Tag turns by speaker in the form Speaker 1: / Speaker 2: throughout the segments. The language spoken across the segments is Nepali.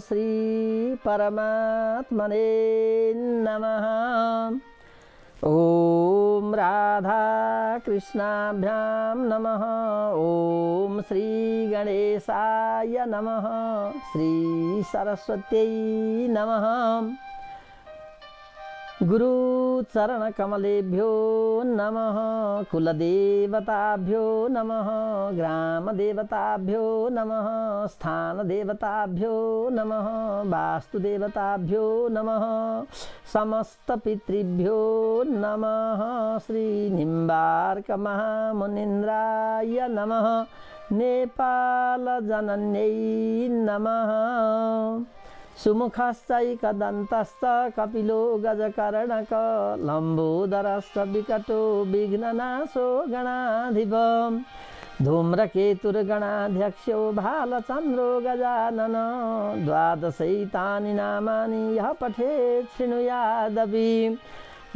Speaker 1: श्री परमात्मने नमः। ओम राधा कृष्णाभ्यां नमः। ओम श्री गणेशाय नमः। श्री सरस्वत्यै नमः। गुरु चरण कमलेभ्यो नमः। कुलदेवताभ्यो नमः। ग्राम देवताभ्यो नमः। स्थान देवताभ्यो नमः। वास्तुदेवताभ्यो नमः। समस्त पितृभ्यो नमः। श्री निम्बार्क महामुनीन्द्राय नमः। नेपाल जनन्यै नमः। सुमुखश्चैकदन्तश्च कपिलो गजकर्णक लम्बोदरश्च विकटो विघ्ननाशो गणाधिप धूम्रकेतुर्गणाध्यक्षो भालचन्द्रो गजानन द्वादशैतानि नामानि यः पठेत् शृणुयादपि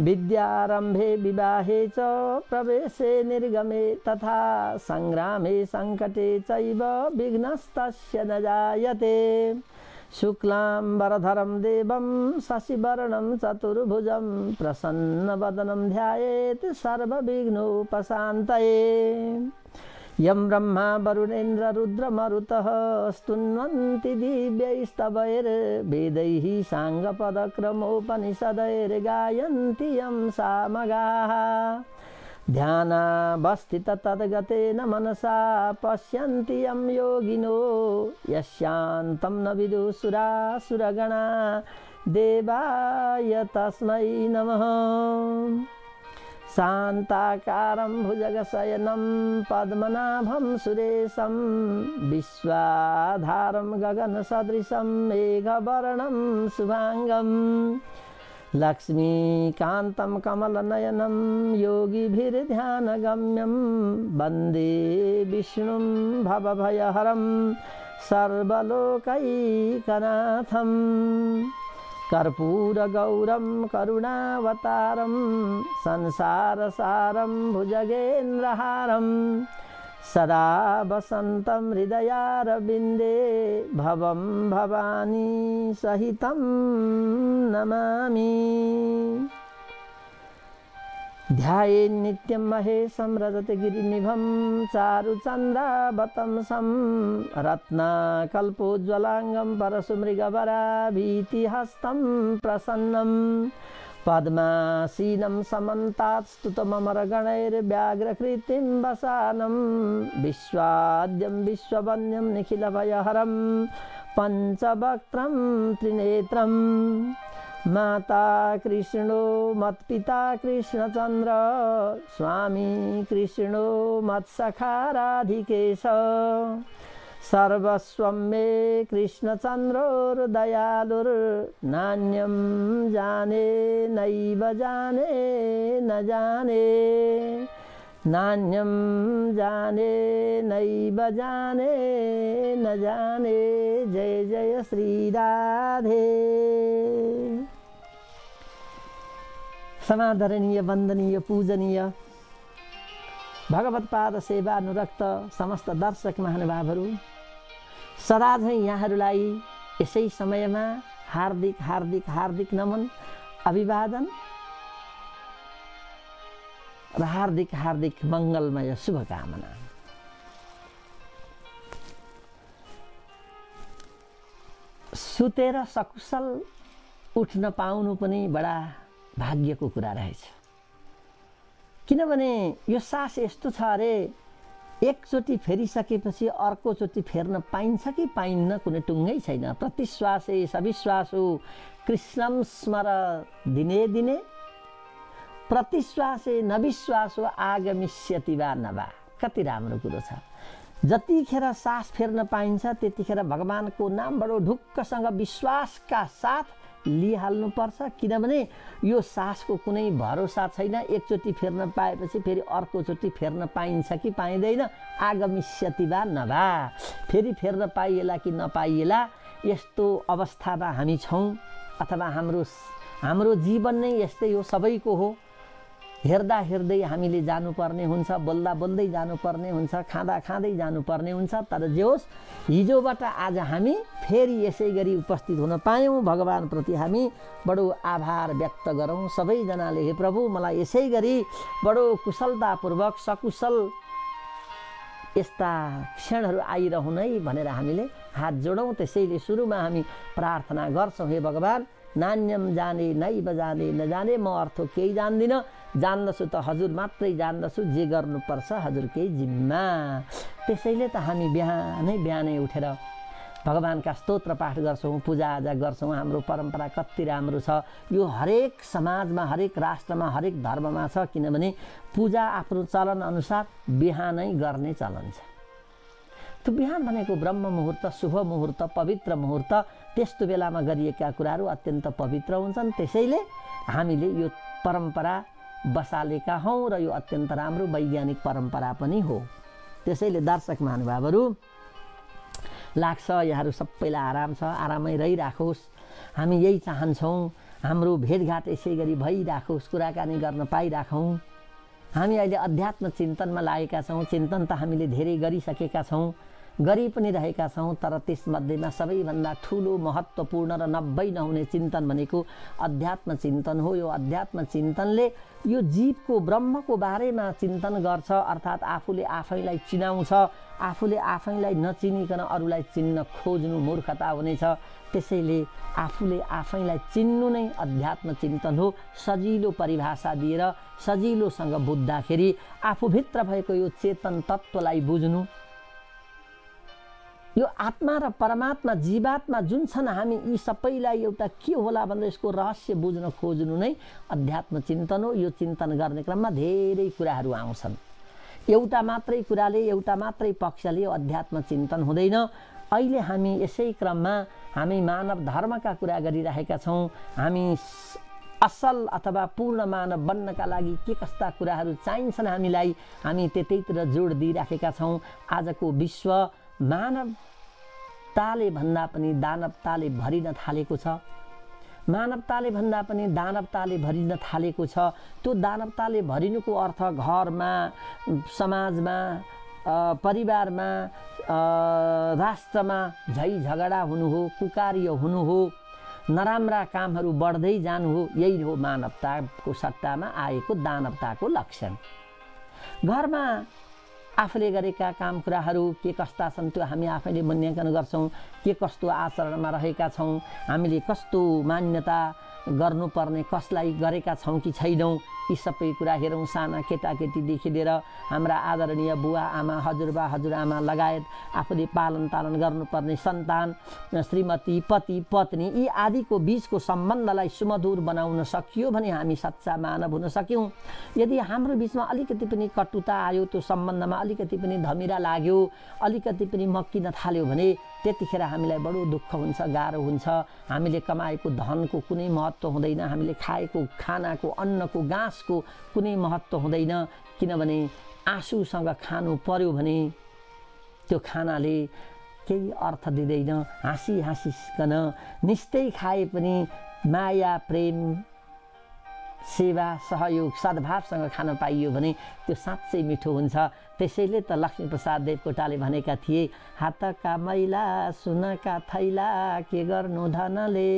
Speaker 1: विद्यारम्भे विवाहे च प्रवेशे निर्गमे तथा संग्रामे संकटे चैव विघ्नस्तस्य न जायते। शुक्लाम्बरधरं देवं शशिवर्णं चतुर्भुजं प्रसन्नवदनं ध्यायेत् सर्वविघ्नोपशान्तये। यं ब्रह्मा वरुणेन्द्र रुद्रमरुतः स्तुन्वन्ति दिव्यैस्तवैर्वेदैः साङ्गपदक्रमोपनिषदैर्गायन्ति यं सामगाः। ध्यानावस्थित तद्गतेन मनसा पश्यन्ति यं योगिनो यस्यान्तं न विदुषुरासुरगणा देवाय तस्मै नमः। शान्ताकारं भुजगशयनं पद्मनाभं सुरेशं विश्वाधारं गगनसदृशं मेघवर्णं शुभांगं लक्ष्मीकान्तं कमलनयनं योगिभिर्ध्यानगम्यं वन्दे विष्णुं भवभयहरं सर्वलोकैकनाथं। कर्पूरगौरं करुणावतारं संसारसारं भुजगेन्द्रहारं सदा वसन्तं हृदयारविन्दे भवं भवानी सहितं नमामि। ध्यायेन्नित्यं महेशं रजतगिरिनिभं चारुचन्द्रावतंसं रत्नाकल्पोज्ज्वलाङ्गं परशुमृगवराभीतिहस्तं प्रसन्नं पद्मासीनं समन्तात् स्तुतममरगणैर्व्याघ्रकृतिं वसानं विश्वाद्यं विश्ववन्द्यं निखिलभयहरं पञ्चवक्त्रं त्रिनेत्रं। माता कृष्णो मत्पिता कृष्णचन्द्र स्वामी कृष्णो मत्सखा राधिकेश सर्वस्वं मे कृष्णचन्द्रोर्दयालुर्नान्यं जाने नैव जाने न जाने नान्यं जाने नैव जाने न जाने। जय जय श्री राधे। समादरणीय वन्दनीय पूजनीय भगवत्पाद सेवा अनुरक्त समस्त दर्शक महानुभावहरू सदा झैं यहाँहरूलाई यसै समयमा हार्दिक हार्दिक हार्दिक नमन अभिवादन र हार्दिक हार्दिक मङ्गलमय शुभकामना। सुतेर सकुशल उठ्न पाउनु पनि बडा भाग्यको कुरा रहेछ। किनभने यो सास यस्तो छ अरे एकचोटि फेरिसकेपछि अर्कोचोटि फेर्न पाइन्छ कि पाइन्न कुनै टुङ्गै छैन। प्रतिश्वासे सविश्वासो कृष्णं स्मर दिने दिने प्रतिश्वासे नविश्वासो आगमिष्यति वा नवा। कति राम्रो कुरो छ। जतिखेर सास फेर्न पाइन्छ त्यतिखेर भगवानको नामबाट ढुक्कसँग विश्वासका साथ लिइहाल्नुपर्छ। किनभने यो सासको कुनै भरोसा छैन। एकचोटि फेर्न पाएपछि फेरि अर्कोचोटि फेर्न पाइन्छ कि पाइँदैन। आगमिष्यति वा नभा। फेरि फेर्न पाइएला कि नपाइएला यस्तो अवस्थामा हामी छौँ अथवा हाम्रो जीवन नै यस्तै हो। सबैको हो। हेर्दा हेर्दै हामीले जानुपर्ने हुन्छ, बोल्दा बोल्दै जानुपर्ने हुन्छ, खाँदा खाँदै जानुपर्ने हुन्छ। तर जे होस्, हिजोबाट आज हामी फेरि यसै गरी उपस्थित हुन पायौँ। भगवानप्रति हामी बडो आभार व्यक्त गरौँ सबैजनाले। हे प्रभु, मलाई यसै गरी बडो कुशलतापूर्वक सकुशल यस्ता क्षणहरू आइरहन् है भनेर हामीले हात जोडौँ। त्यसैले सुरुमा हामी प्रार्थना गर्छौँ। हे भगवान, नान्यम जाने नै बजाने नजाने म अर्थ केही जान्दिनँ, जान्दछु त हजुर मात्रै जान्दछु, जे गर्नुपर्छ हजुरकै जिम्मा। त्यसैले त हामी बिहानै उठेर भगवानका स्तोत्र पाठ गर्छौँ, पूजाआजा गर्छौँ। हाम्रो परम्परा कति राम्रो छ। यो हरेक समाजमा, हरेक राष्ट्रमा, हरेक धर्ममा छ। किनभने पूजा आफ्नो चलन अनुसार बिहानै गर्ने चलन छ। त्यो बिहान भनेको ब्रह्म मुहुर्त, शुभ मुहुर्त, पवित्र मुहुर्त, त्यस्तो बेलामा गरिएका कुराहरू अत्यन्त पवित्र हुन्छन्। त्यसैले हामीले यो परम्परा बसालेका हौँ र यो अत्यन्त राम्रो वैज्ञानिक परम्परा पनि हो। त्यसैले दर्शक महानुभावहरू, लाग्छ यहाँहरू सबैलाई आराम छ, आरामै रहिराखोस्। हामी यही चाहन्छौँ, हाम्रो भेटघाट यसै गरी भइराखोस्, कुराकानी गर्न पाइराखौँ। हामी अहिले अध्यात्म चिन्तनमा लागेका छौँ। चिन्तन त हामीले धेरै गरिसकेका छौँ, गरि पनि रहेका छौँ। तर त्यसमध्येमा सबैभन्दा ठुलो, महत्त्वपूर्ण र नब्बई नहुने चिन्तन भनेको अध्यात्म चिन्तन हो। यो अध्यात्म चिन्तनले यो जीवको, ब्रह्मको बारेमा चिन्तन गर्छ। अर्थात् आफूले आफैलाई चिनाउँछ। आफूले आफैलाई नचिनिकन अरूलाई चिन्न खोज्नु मूर्खता हुनेछ। त्यसैले आफूले आफैलाई चिन्नु नै अध्यात्म चिन्तन हो। सजिलो परिभाषा दिएर सजिलोसँग बुझ्दाखेरि आफूभित्र भएको यो चेतन तत्त्वलाई बुझ्नु, यो आत्मा र परमात्मा, जीवात्मा जुन छन्, हामी यी सबैलाई एउटा के होला भनेर यसको रहस्य बुझ्न खोज्नु नै अध्यात्म चिन्तन हो। यो चिन्तन गर्ने क्रममा धेरै कुराहरू आउँछन्। एउटा मात्रै कुराले, एउटा मात्रै पक्षले यो अध्यात्म चिन्तन हुँदैन। अहिले हामी यसै क्रममा हामी मानव धर्मका कुरा गरिरहेका छौँ। हामी असल अथवा पूर्ण मानव बन्नका लागि के कस्ता कुराहरू चाहिन्छन् हामीलाई, हामी त्यतैतिर जोड दिइराखेका छौँ। आजको विश्व मानवताले भन्दा पनि दानवताले भरिन थालेको छ। मानवताले भन्दा पनि दानवताले भरिन थालेको छ। त्यो दानवताले भरिनुको अर्थ घरमा, समाजमा, परिवारमा, राष्ट्रमा झै झगडा हुनु हो, कुकार्य हुनु हो, नराम्रा कामहरू बढ्दै जानु हो। यही हो मानवताको सट्टामा आएको दानवताको लक्षण। घरमा आफूले गरेका काम कुराहरू के कस्ता छन् त्यो हामी आफैले मूल्याङ्कन गर्छौँ। के कस्तो आचरणमा रहेका छौँ, हामीले कस्तो मान्यता गर्नुपर्ने कसलाई गरेका छौँ कि छैनौँ, यी सबै कुरा हेरौँ। साना केटाकेटीदेखि लिएर हाम्रा आदरणीय बुवा आमा, हजुरबा हजुरआमा लगायत आफूले पालन गर्नुपर्ने सन्तान, श्रीमती, पति, पत्नी, यी आदिको बीचको सम्बन्धलाई सुमधुर बनाउन सकियो भने हामी सच्चा मानव हुन सक्यौँ। यदि हाम्रो बिचमा अलिकति पनि कटुता आयो, त्यो सम्बन्धमा अलिकति पनि धमिरा लाग्यो, अलिकति पनि मक्किन थाल्यो भने त्यतिखेर हामीलाई बडो दुःख हुन्छ, गाह्रो हुन्छ। हामीले कमाएको धनको कुनै महत्त्व हुँदैन, हामीले खाएको खानाको, अन्नको, घाँसको कुनै महत्त्व हुँदैन। किनभने आँसुसँग खानु पर्यो भने त्यो खानाले केही अर्थ दिँदैन। हाँसिकन निस्तै खाए पनि माया, प्रेम, सेवा, सहयोग, सद्भावसँग खान पाइयो भने त्यो साँच्चै मिठो हुन्छ। त्यसैले त लक्ष्मीप्रसाद देवकोटाले भनेका थिए, हातका मैला सुनका थैला के गर्नु धनले,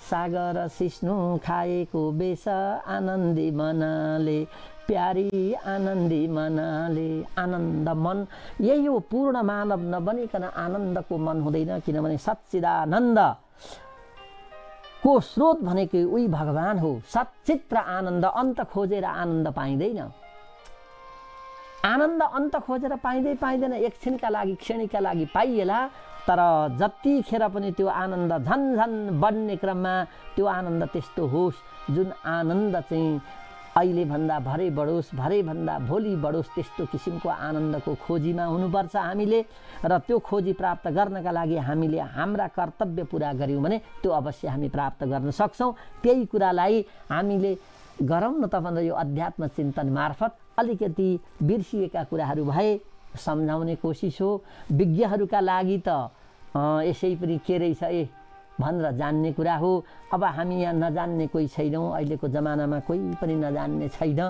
Speaker 1: सागर सिस्नु खाएको बेस आनन्दी मनले, प्यारी आनन्दी मनले। आनन्द मन, यही हो। पूर्ण मानव नबनिकन आनन्दको मन हुँदैन। किनभने सच्चिदानन्द को स्रोत भनेको उही भगवान हो। सच्चित्र आनन्द, अन्त खोजेर आनन्द पाइँदैन। आनन्द अन्त खोजेर पाइँदैन। एकछिनका लागि, क्षणिकका लागि पाइएला, तर जतिखेर पनि त्यो आनन्द झन् बढ्ने क्रममा त्यो आनन्द त्यस्तो होस् जुन आनन्द चाहिँ अहिलेभन्दा भरे बढोस्, भरेभन्दा भोलि बढोस्, त्यस्तो किसिमको आनन्दको खोजीमा हुनुपर्छ हामीले। र त्यो खोजी प्राप्त गर्नका लागि हामीले हाम्रा कर्तव्य पुरा गऱ्यौँ भने त्यो अवश्य हामी प्राप्त गर्न सक्छौँ। त्यही कुरालाई हामीले गरौँ न त भनेर यो अध्यात्म चिन्तन मार्फत अलिकति बिर्सिएका कुराहरू भए सम्झाउने कोसिस हो। विज्ञहरूका लागि त यसै पनि के रहेछ, भनेर जान्ने कुरा हो। अब हामी यहाँ नजान्ने कोही छैनौँ, अहिलेको जमानामा कोही पनि नजान्ने छैन।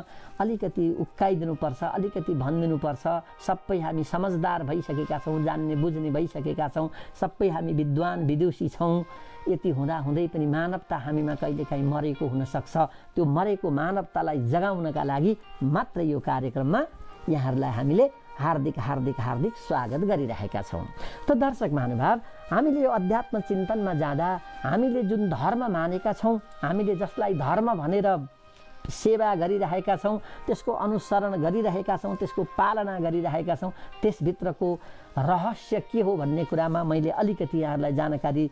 Speaker 1: अलिकति उक्काइदिनुपर्छ, अलिकति भनिदिनुपर्छ। सबै हामी समझदार भइसकेका छौँ, जान्ने बुझ्ने भइसकेका छौँ, सबै हामी विद्वान विदुषी छौँ। यति हुँदै पनि मानवता हामीमा कहिलेकाहीँ मरेको हुनसक्छ। त्यो मरेको मानवतालाई जगाउनका लागि मात्र यो कार्यक्रममा यहाँहरूलाई हामीले हार्दिक हार्दिक हार्दिक स्वागत गरिरहेका छौँ। त दर्शक महानुभाव, हामीले यो अध्यात्म चिन्तनमा जाँदा हामीले जुन धर्म मानेका छौँ, हामीले जसलाई धर्म भनेर सेवा गरिरहेका छौँ, त्यसको अनुसरण गरिरहेका छौँ, त्यसको पालना गरिरहेका छौँ, त्यसभित्रको रहस्य के हो भन्ने कुरामा मैले अलिकति यहाँहरूलाई जानकारी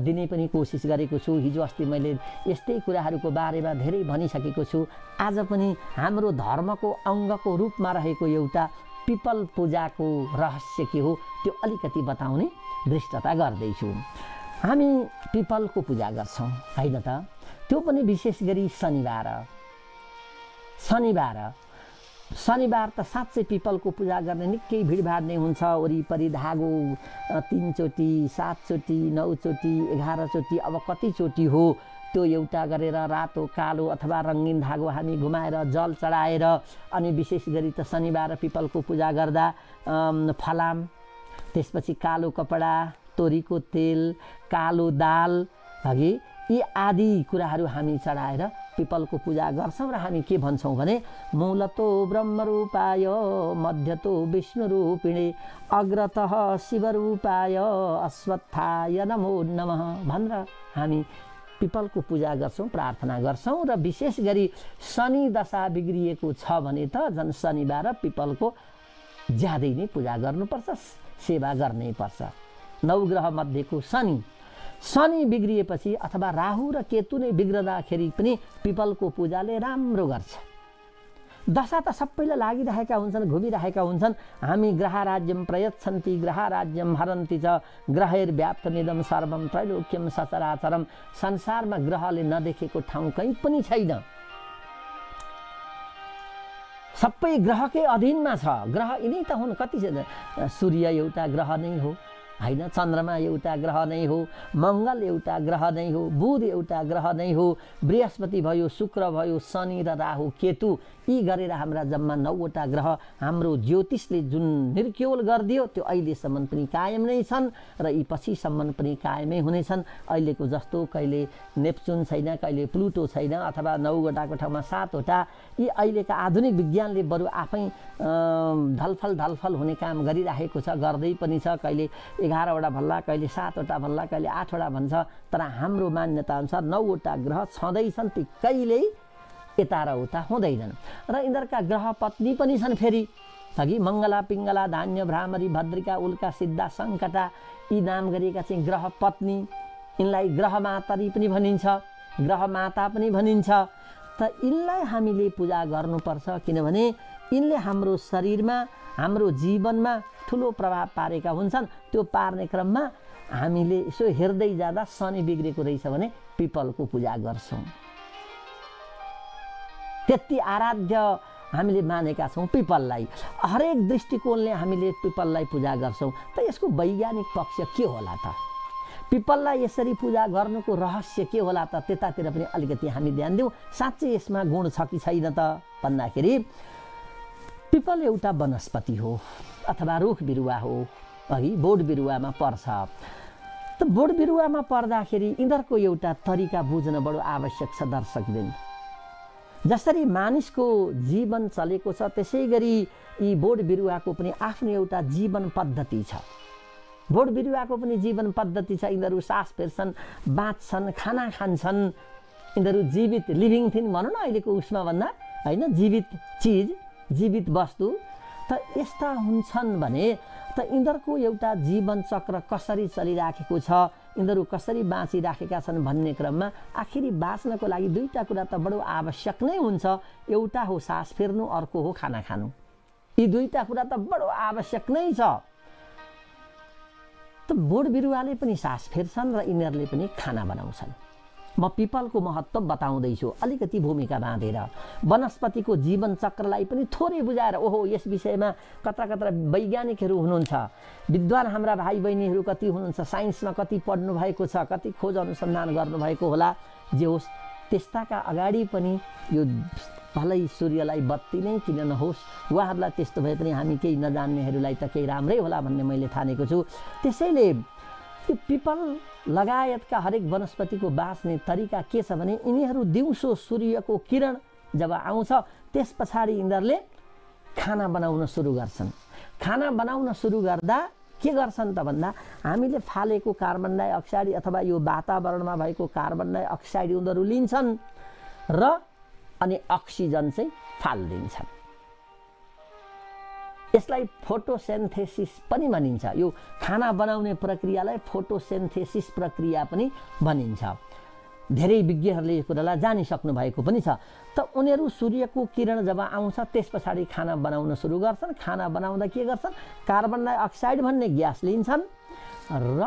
Speaker 1: दिने पनि कोसिस गरेको छु। हिजो अस्ति मैले यस्तै कुराहरूको बारेमा धेरै भनिसकेको छु। आज पनि हाम्रो धर्मको अङ्गको रूपमा रहेको एउटा पिपल पूजाको रहस्य के हो त्यो अलिकति बताउने दृष्टता गर्दैछु। हामी पिपलको पूजा गर्छौँ होइन त, त्यो पनि विशेष गरी शनिबार त साँच्चै पिपलको पूजा गर्ने निकै भिडभाड नै हुन्छ। वरिपरि धागो 3 चोटि 7 चोटि 9 चोटि 11 चोटि अब कति चोटि हो त्यो एउटा गरेर रातो कालो अथवा रङ्गीन धागो हामी घुमाएर जल चढाएर, अनि विशेष गरी त शनिबार पिपलको पूजा गर्दा फलाम, त्यसपछि कालो कपडा, तोरीको तेल, कालो दाल हगि यी आदि कुराहरू हामी चढाएर पिपलको पूजा गर्छौँ। र हामी के भन्छौँ भने मूलतो ब्रह्मरूपाय मध्यतो विष्णुरूपिणे अग्रतः शिवरूपाय अश्वत्थाय नमो नमः भनेर हामी पिपलको पूजा गर्छौँ, प्रार्थना गर्छौँ। र विशेष गरी शनि दशा बिग्रिएको छ भने त झन् शनिबार पिपलको ज्यादै नै पूजा गर्नुपर्छ, सेवा गर्नै पर्छ। 9 ग्रह मध्येको शनि बिग्रिएपछि अथवा राहु र केतु नै बिग्रदाखेरि पनि पिपलको पूजाले राम्रो गर्छ। दशा त सबैलाई लागिरहेका हुन्छन्, घुमिरहेका हुन्छन्। हामी ग्रहराज्यम प्रयच्छन्ति ग्रहराज्यम हरन्ति च ग्रहैर्व्याप्तमिदं सर्वं त्रैलोक्यं सचराचरम। संसारमा ग्रहले नदेखेको ठाउँ कहीँ पनि छैन, सबै ग्रहकै अधीनमा छ। ग्रह यिनै त हुन्, कति छ, सूर्य एउटा ग्रह नै हो होइन, चन्द्रमा एउटा ग्रह नै हो, मङ्गल एउटा ग्रह नै हो, बुध एउटा ग्रह नै हो, बृहस्पति भयो, शुक्र भयो, शनि र राहु केतु, यी गरेर हाम्रा जम्मा 9वटा ग्रह हाम्रो ज्योतिषले जुन निर्क्योल गरिदियो त्यो अहिलेसम्म पनि कायम नै छन् र यी पछिसम्म पनि कायमै हुनेछन्। अहिलेको जस्तो कहिले नेप्चुन छैन, कहिले प्लुटो छैन, अथवा 9वटाको ठाउँमा 7वटा। यी अहिलेका आधुनिक विज्ञानले बरु आफै ढलफल हुने काम गरिरहेको छ, गर्दै पनि छ। कहिले 11वटा भन्ला, कहिले 7वटा भन्ला, कहिले 8वटा भन्छ। तर हाम्रो मान्यता अनुसार 9वटा ग्रह छँदैछन्, ती कहिल्यै यता र उता हुँदैनन्। र यिनीहरूका ग्रह पत्नी पनि छन् फेरि, अघि मङ्गला पिङ्गला धान्य भ्रामरी भद्रिका उल्का सिद्धा सङ्कटा, यी नाम गरिएका चाहिँ ग्रह पत्नी। यिनलाई ग्रहमातरी पनि भनिन्छ, ग्रहमाता पनि भनिन्छ। त यिनलाई हामीले पूजा गर्नुपर्छ, किनभने यिनले हाम्रो शरीरमा हाम्रो जीवनमा ठुलो प्रभाव पारेका हुन्छन्। त्यो पार्ने क्रममा हामीले यसो हेर्दै जाँदा शनि बिग्रेको रहेछ भने पिपलको पूजा गर्छौँ। त्यति आराध्य हामीले मानेका छौँ पिपललाई। हरेक दृष्टिकोणले हामीले पिपललाई पूजा गर्छौँ। त यसको वैज्ञानिक पक्ष के होला त? पिपललाई यसरी पूजा गर्नुको रहस्य के होला त? त्यतातिर पनि अलिकति हामी ध्यान दिउँ। साँच्चै यसमा गुण छ कि छैन त भन्दाखेरि पिपल एउटा वनस्पति हो अथवा रुख बिरुवा हो, अघि बोट बिरुवामा पर्छ। त बोट बिरुवामा पर्दाखेरि यिनीहरूको एउटा तरिका बुझ्न बडो आवश्यक छ दर्शकवृन्द। जसरी मानिसको जीवन चलेको छ त्यसै गरी यी बोट बिरुवाको पनि आफ्नो एउटा जीवन पद्धति छ। बोट बिरुवाको पनि जीवन पद्धति छ। यिनीहरू सास फेर्छन्, बाँच्छन्, खाना खान्छन्। यिनीहरू जीवित लिभिङ थिङ भनौँ न अहिलेको उसमा भन्दा, होइन, जीवित चिज, जीवित वस्तु। त यस्ता हुन्छन् भने त यिनीहरूको एउटा जीवन चक्र कसरी चलिराखेको छ, यिनीहरू कसरी बाँचिराखेका छन् भन्ने क्रममा आखिरी बाँच्नको लागि 2टा कुरा त बडो आवश्यक नै हुन्छ। एउटा हो सास फेर्नु, अर्को हो खाना खानु। यी 2टा कुरा त बडो आवश्यक नै छ। त बोट बिरुवाले पनि सास फेर्छन् र यिनीहरूले पनि खाना बनाउँछन्। म पिपलको महत्त्व बताउँदैछु अलिकति भूमिका बाँधेर। वनस्पतिको जीवन चक्रलाई पनि थोरै बुझाएर, ओहो यस विषयमा कता कता वैज्ञानिकहरू हुनुहुन्छ, विद्वान हाम्रा भाइ बहिनीहरू कति हुनुहुन्छ, साइन्समा कति पढ्नु भएको छ, कति खोज अनुसन्धान गर्नुभएको होला, जे होस् त्यस्ताका अगाडि पनि यो भलै सूर्यलाई बत्ती नै किन नहोस्, उहाँहरूलाई त्यस्तो भए पनि हामी केही नजान्नेहरूलाई त केही राम्रै होला भन्ने मैले ठानेको छु। त्यसैले यो पिपल लगायतका हरेक वनस्पतिको बाँच्ने तरिका के छ भने यिनीहरू दिउँसो सूर्यको किरण जब आउँछ त्यस पछाडि यिनीहरूले खाना बनाउन सुरु गर्छन्। खाना बनाउन सुरु गर्दा के गर्छन् त भन्दा हामीले फालेको कार्बन डाइअक्साइड अथवा यो वातावरणमा भएको कार्बन डाइअक्साइड उनीहरू लिन्छन् र अनि अक्सिजन चाहिँ फालिदिन्छन्। यसलाई फोटोसिन्थेसिस पनि भनिन्छ। यो खाना बनाउने प्रक्रियालाई फोटोसिन्थेसिस प्रक्रिया पनि भनिन्छ। धेरै विज्ञहरूले यो कुरालाई जानिसक्नु भएको पनि छ। त उनीहरू सूर्यको किरण जब आउँछ त्यस पछाडि खाना बनाउन सुरु गर्छन्। खाना बनाउँदा के गर्छन्, कार्बन डाइअक्साइड भन्ने ग्यास लिन्छन् र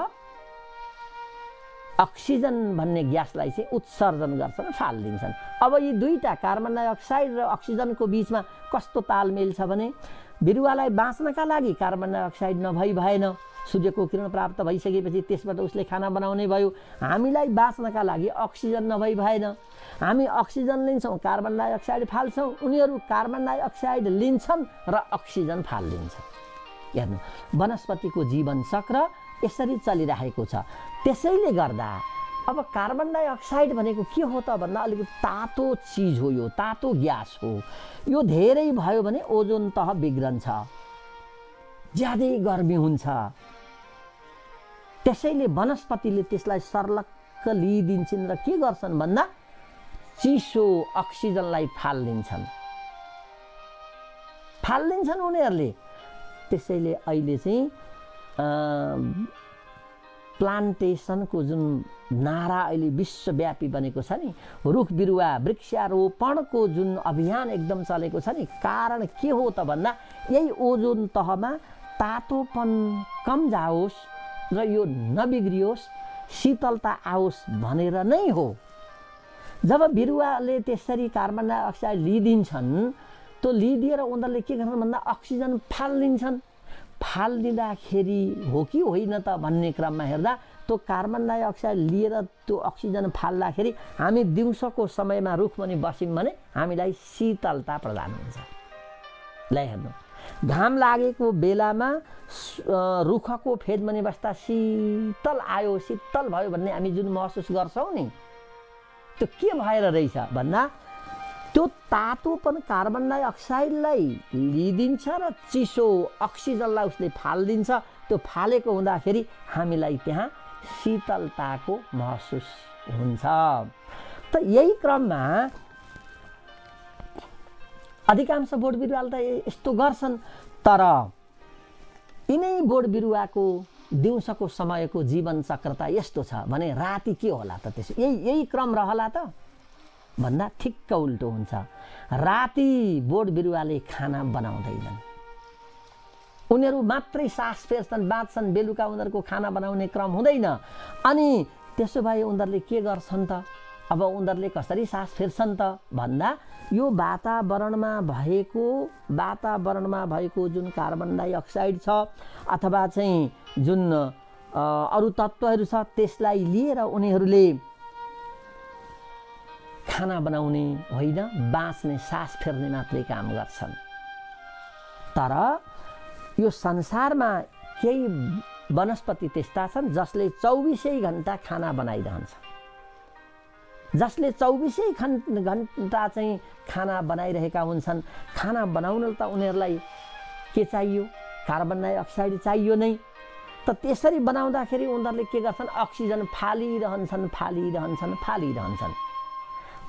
Speaker 1: अक्सिजन भन्ने ग्यासलाई चाहिँ उत्सर्जन गर्छन्, फालिदिन्छन्। अब यी दुईटा कार्बन डाइअक्साइड र अक्सिजनको बिचमा कस्तो तालमेल छ भने बिरुवालाई बाँच्नका लागि कार्बन डाइअक्साइड नभई भएन, सूर्यको किरण प्राप्त भइसकेपछि त्यसबाट उसले खाना बनाउने भयो। हामीलाई बाँच्नका लागि अक्सिजन नभई भएन, हामी अक्सिजन लिन्छौँ, कार्बन डाइअक्साइड फाल्छौँ, उनीहरू कार्बन डाइअक्साइड लिन्छन् र अक्सिजन फालिदिन्छन्। हेर्नु, वनस्पतिको जीवन चक्र यसरी चलिरहेको छ। त्यसैले गर्दा अब कार्बन डाइअक्साइड भनेको के हो त भन्दा अलिकति तातो चिज हो, यो तातो ग्यास हो। यो धेरै भयो भने ओजोन तह बिग्रन्छ, ज्यादै गर्मी हुन्छ। त्यसैले वनस्पतिले त्यसलाई सर्लक्क लिइदिन्छन् र के गर्छन् भन्दा चिसो अक्सिजनलाई फालिदिन्छन् उनीहरूले। त्यसैले अहिले चाहिँ प्लान्टेसनको जुन नारा अहिले विश्वव्यापी बनेको छ नि, रुख बिरुवा वृक्षारोपणको जुन अभियान एकदम चलेको छ नि, कारण के हो त भन्दा यही ओजोन तहमा तातोपन कम जाओस् र यो नबिग्रियोस्, शीतलता आओस् भनेर नै हो। जब बिरुवाले त्यसरी कार्बन डाइअक्साइड लिइदिन्छन् त लिइदिएर उनीहरूले के गर्छन् भन्दा अक्सिजन फालिदिन्छन्। फालिदिँदाखेरि हो कि होइन त भन्ने क्रममा हेर्दा त्यो कार्बन डाइअक्साइड लिएर त्यो अक्सिजन फाल्दाखेरि हामी दिउँसोको समयमा रुखमुनि बस्यौँ भने हामीलाई शीतलता प्रदान हुन्छ। ल हेर्नु, घाम लागेको बेलामा रुखको फेदमुनि बस्दा शीतल आयो, शीतल भयो भन्ने हामी जुन महसुस गर्छौँ नि, त्यो के भएर रहेछ भन्दा त्यो तातोपन कार्बन डाइअक्साइडलाई लिइदिन्छ र चिसो अक्सिजनलाई उसले फालिदिन्छ। त्यो फालेको हुँदाखेरि हामीलाई त्यहाँ शीतलताको महसुस हुन्छ। त यही क्रममा अधिकांश बोट बिरुवाले त यस्तो गर्छन्, तर यिनै बोट बिरुवाको दिउँसोको समयको जीवन चक्र त यस्तो छ भने राति के होला त? त्यसो यही क्रम रहला त भन्दा ठिक्क उल्टो हुन्छ। राति बोट बिरुवाले खाना बनाउँदैनन्, उनीहरू मात्रै सास फेर्छन्, बाँच्छन्, बेलुका उनीहरूको खाना बनाउने क्रम हुँदैन। अनि त्यसो भए उनीहरूले के गर्छन् त? अब उनीहरूले कसरी सास फेर्छन् त भन्दा यो वातावरणमा भएको जुन कार्बन डाइअक्साइड छ अथवा चाहिँ जुन अरू तत्त्वहरू छ त्यसलाई लिएर उनीहरूले खाना बनाउने होइन, बाँच्ने, सास फेर्ने मात्रै काम गर्छन्। तर यो संसारमा केही वनस्पति त्यस्ता छन् जसले 24 घण्टा खाना बनाइरहन्छ, जसले 24 घण्टा चाहिँ खाना बनाइरहेका हुन्छन्। खाना बनाउन त उनीहरूलाई के चाहियो? कार्बन डाइअक्साइड चाहियो नै। त त्यसरी बनाउँदाखेरि उनीहरूले के गर्छन्? अक्सिजन फालिरहन्छन्।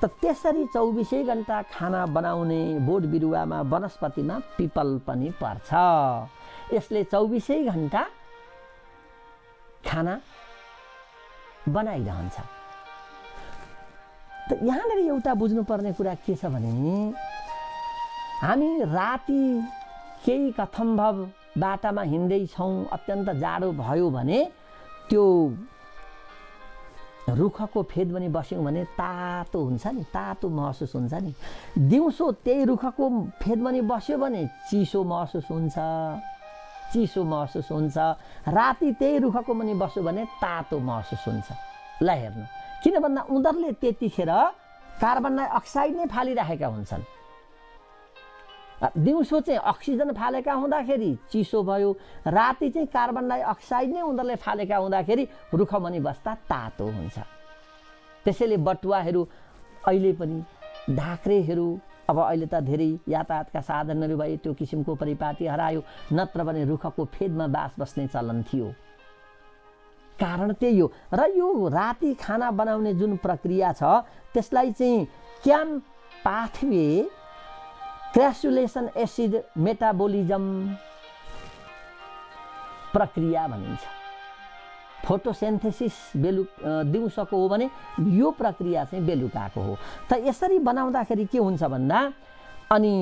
Speaker 1: त त्यसरी 24 घण्टा खाना बनाउने बोट बिरुवामा, वनस्पतिमा पिपल पनि पर्छ। यसले 24 घण्टा खाना बनाइरहन्छ। त यहाँनिर एउटा बुझ्नुपर्ने कुरा के छ भने हामी राति केही कथम्भव बाटामा हिँड्दैछौँ, अत्यन्त जाडो भयो भने त्यो रुखको फेद बनी बस्यौँ भने तातो हुन्छ नि, तातो महसुस हुन्छ नि। दिउँसो त्यही रुखको फेद बनी बस्यो भने चिसो महसुस हुन्छ, चिसो महसुस हुन्छ। राति त्यही रुखको मुनि बस्यो भने तातो महसुस हुन्छ। ल हेर्नु, किन भन्दा उनीहरूले त्यतिखेर कार्बन डाइअक्साइड नै फालिराखेका हुन्छन्। दिउँसो चाहिँ अक्सिजन फालेका हुँदाखेरि चिसो भयो, राति चाहिँ कार्बन डाइअक्साइड नै उनीहरूले फालेका हुँदाखेरि रुखमुनि बस्दा तातो हुन्छ। त्यसैले बटुवाहरू अहिले पनि, ढाक्रेहरू, अब अहिले त धेरै यातायातका साधनहरू भए, त्यो किसिमको परिपाटी हरायो, नत्र भने रुखको फेदमा बास बस्ने चलन थियो। कारण त्यही हो। र यो राति खाना बनाउने जुन प्रक्रिया छ त्यसलाई चाहिँ क्याम पाथवे क्र्यासुलेसन एसिड मेटाबोलिजम प्रक्रिया भनिन्छ। फोटोसिन्थेसिस दिउँसोको हो भने यो प्रक्रिया चाहिँ बेलुकाको हो। त यसरी बनाउँदाखेरि के हुन्छ भन्दा अनि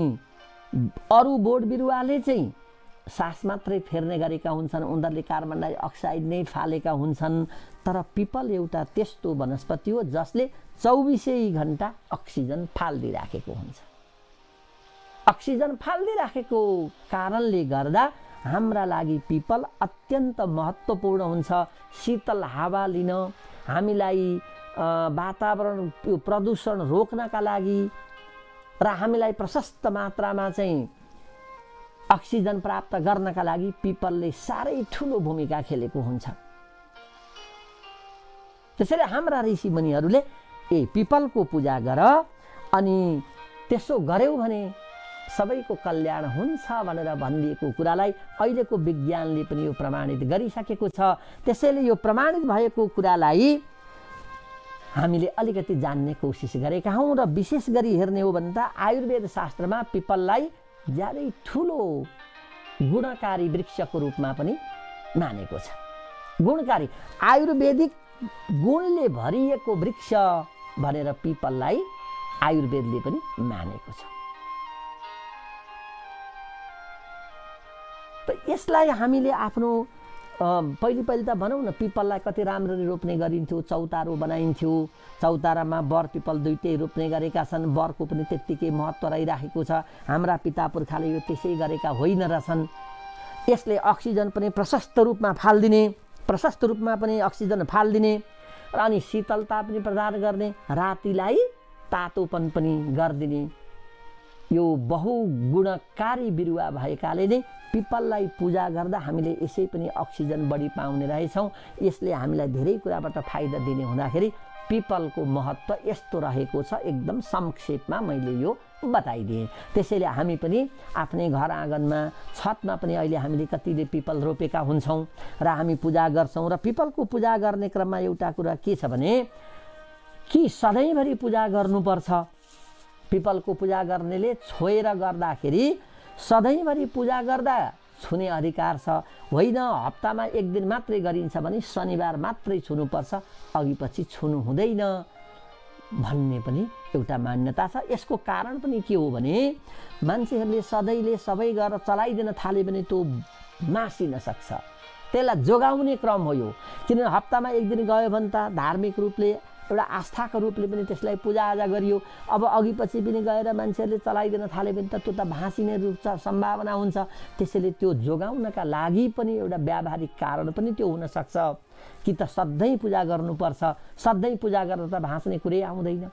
Speaker 1: अरू बोट बिरुवाले चाहिँ सास मात्रै फेर्ने गरेका हुन्छन्, उनीहरूले कार्बन डाइअक्साइड नै फालेका हुन्छन्। तर पिपल एउटा त्यस्तो वनस्पति हो जसले 24 घण्टा अक्सिजन फाल्दिराखेको हुन्छ। अक्सिजन फाल्दिराखेको कारणले गर्दा हाम्रा लागि पिपल अत्यन्त महत्त्वपूर्ण हुन्छ। शीतल हावा लिन, हामीलाई वातावरण प्रदूषण रोक्नका लागि र हामीलाई प्रशस्त मात्रामा चाहिँ अक्सिजन प्राप्त गर्नका लागि पिपलले साह्रै ठुलो भूमिका खेलेको हुन्छ। त्यसैले हाम्रा ऋषिमुनिहरूले पिपलको पूजा गर, अनि त्यसो गर्यौ भने सबैको कल्याण हुन्छ भनेर भनिदिएको कुरालाई अहिलेको विज्ञानले पनि यो प्रमाणित गरिसकेको छ। त्यसैले यो प्रमाणित भएको कुरालाई हामीले अलिकति जान्ने कोसिस गरेका हौँ। र विशेष गरी हेर्ने हो भने त आयुर्वेद शास्त्रमा पिपललाई ज्यादै ठुलो गुणकारी वृक्षको रूपमा पनि मानेको छ। गुणकारी, आयुर्वेदिक गुणले भरिएको वृक्ष भनेर पिपललाई आयुर्वेदले पनि मानेको छ। त यसलाई हामीले आफ्नो पहिले त भनौँ न, पिपललाई कति राम्ररी रोप्ने गरिन्थ्यो, चौतारो बनाइन्थ्यो। चौतारामा बर पिपल दुइटै रोप्ने गरेका छन्। बरको पनि त्यत्तिकै महत्त्व रहिराखेको छ। हाम्रा पिता पुर्खाले यो त्यसै गरेका होइन रहेछन्। यसले अक्सिजन पनि प्रशस्त रूपमा फाल्दिने, प्रशस्त रूपमा पनि अक्सिजन फाल्दिने र अनि शीतलता पनि प्रदान गर्ने, रातिलाई तातोपन पनि गरिदिने यो बहुगुणकारी बिरुवा भएकाले नै पिपललाई पूजा गर्दा हामीले यसै पनि अक्सिजन बढी पाउने रहेछौँ। यसले हामीलाई धेरै कुराबाट फाइदा दिने हुँदाखेरि पिपलको महत्त्व यस्तो रहेको छ। एकदम संक्षेपमा मैले यो बताइदिएँ। त्यसैले हामी पनि आफ्नै घर आँगनमा, छतमा पनि अहिले हामीले कतिले पिपल रोपेका हुन्छौँ र हामी पूजा गर्छौँ। र पिपलको पूजा गर्ने क्रममा एउटा कुरा के छ भने कि सधैँभरि पूजा गर्नुपर्छ। पिपलको पूजा गर्नेले छोएर गर्दाखेरि सधैँभरि पूजा गर्दा छुने अधिकार छ, होइन हप्तामा एक दिन मात्रै गरिन्छ भने शनिबार मात्रै छुनुपर्छ, अघि पछि छुनु हुँदैन भन्ने पनि एउटा मान्यता छ। यसको कारण पनि के हो भने मान्छेहरूले सधैँले सबै गरेर चलाइदिन थाले भने त्यो मासिन सक्छ। त्यसलाई जोगाउने क्रम हो यो। किनभने हप्तामा एक दिन गयो भने त धार्मिक रूपले, एउटा आस्थाको रूपले पनि त्यसलाई पूजाआजा गरियो। अब अघि पछि पनि गएर मान्छेहरूले चलाइदिन थाल्यो भने त त्यो त भाँसिने रूप सम्भावना हुन्छ। त्यसैले त्यो जोगाउनका लागि पनि एउटा व्यावहारिक कारण पनि त्यो हुनसक्छ कि त सधैँ पूजा गर्नुपर्छ। सधैँ पूजा गरेर त भाँच्ने कुरै आउँदैन।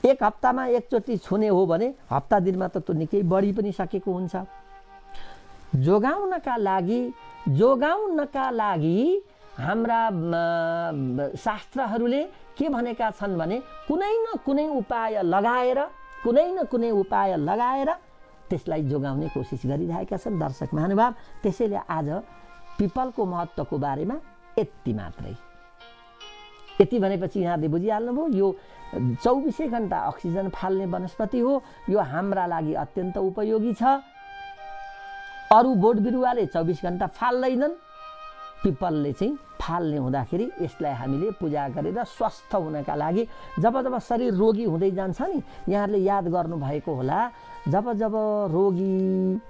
Speaker 1: एक हप्तामा एकचोटि छुने हो भने हप्ता दिनमा त त्यो निकै बढी पनि सकेको हुन्छ। जोगाउनका लागि हाम्रा शास्त्रहरूले के भनेका छन् भने कुनै न कुनै उपाय लगाएर त्यसलाई जोगाउने कोसिस गरिरहेका छन् दर्शक महानुभाव। त्यसैले आज पिपलको महत्त्वको बारेमा यति मात्रै। यति भनेपछि यहाँले बुझिहाल्नुभयो, यो 24 घण्टा अक्सिजन फाल्ने वनस्पति हो। यो हाम्रा लागि अत्यन्त उपयोगी छ। अरू बोट बिरुवाले 24 घण्टा फाल्दैनन्, पिपलले चाहिँ फाल्ने हुँदाखेरि यसलाई हामीले पूजा गरेर स्वस्थ हुनका लागि, जब शरीर रोगी हुँदै जान्छ नि, यहाँहरूले याद गर्नुभएको होला, जब रोगी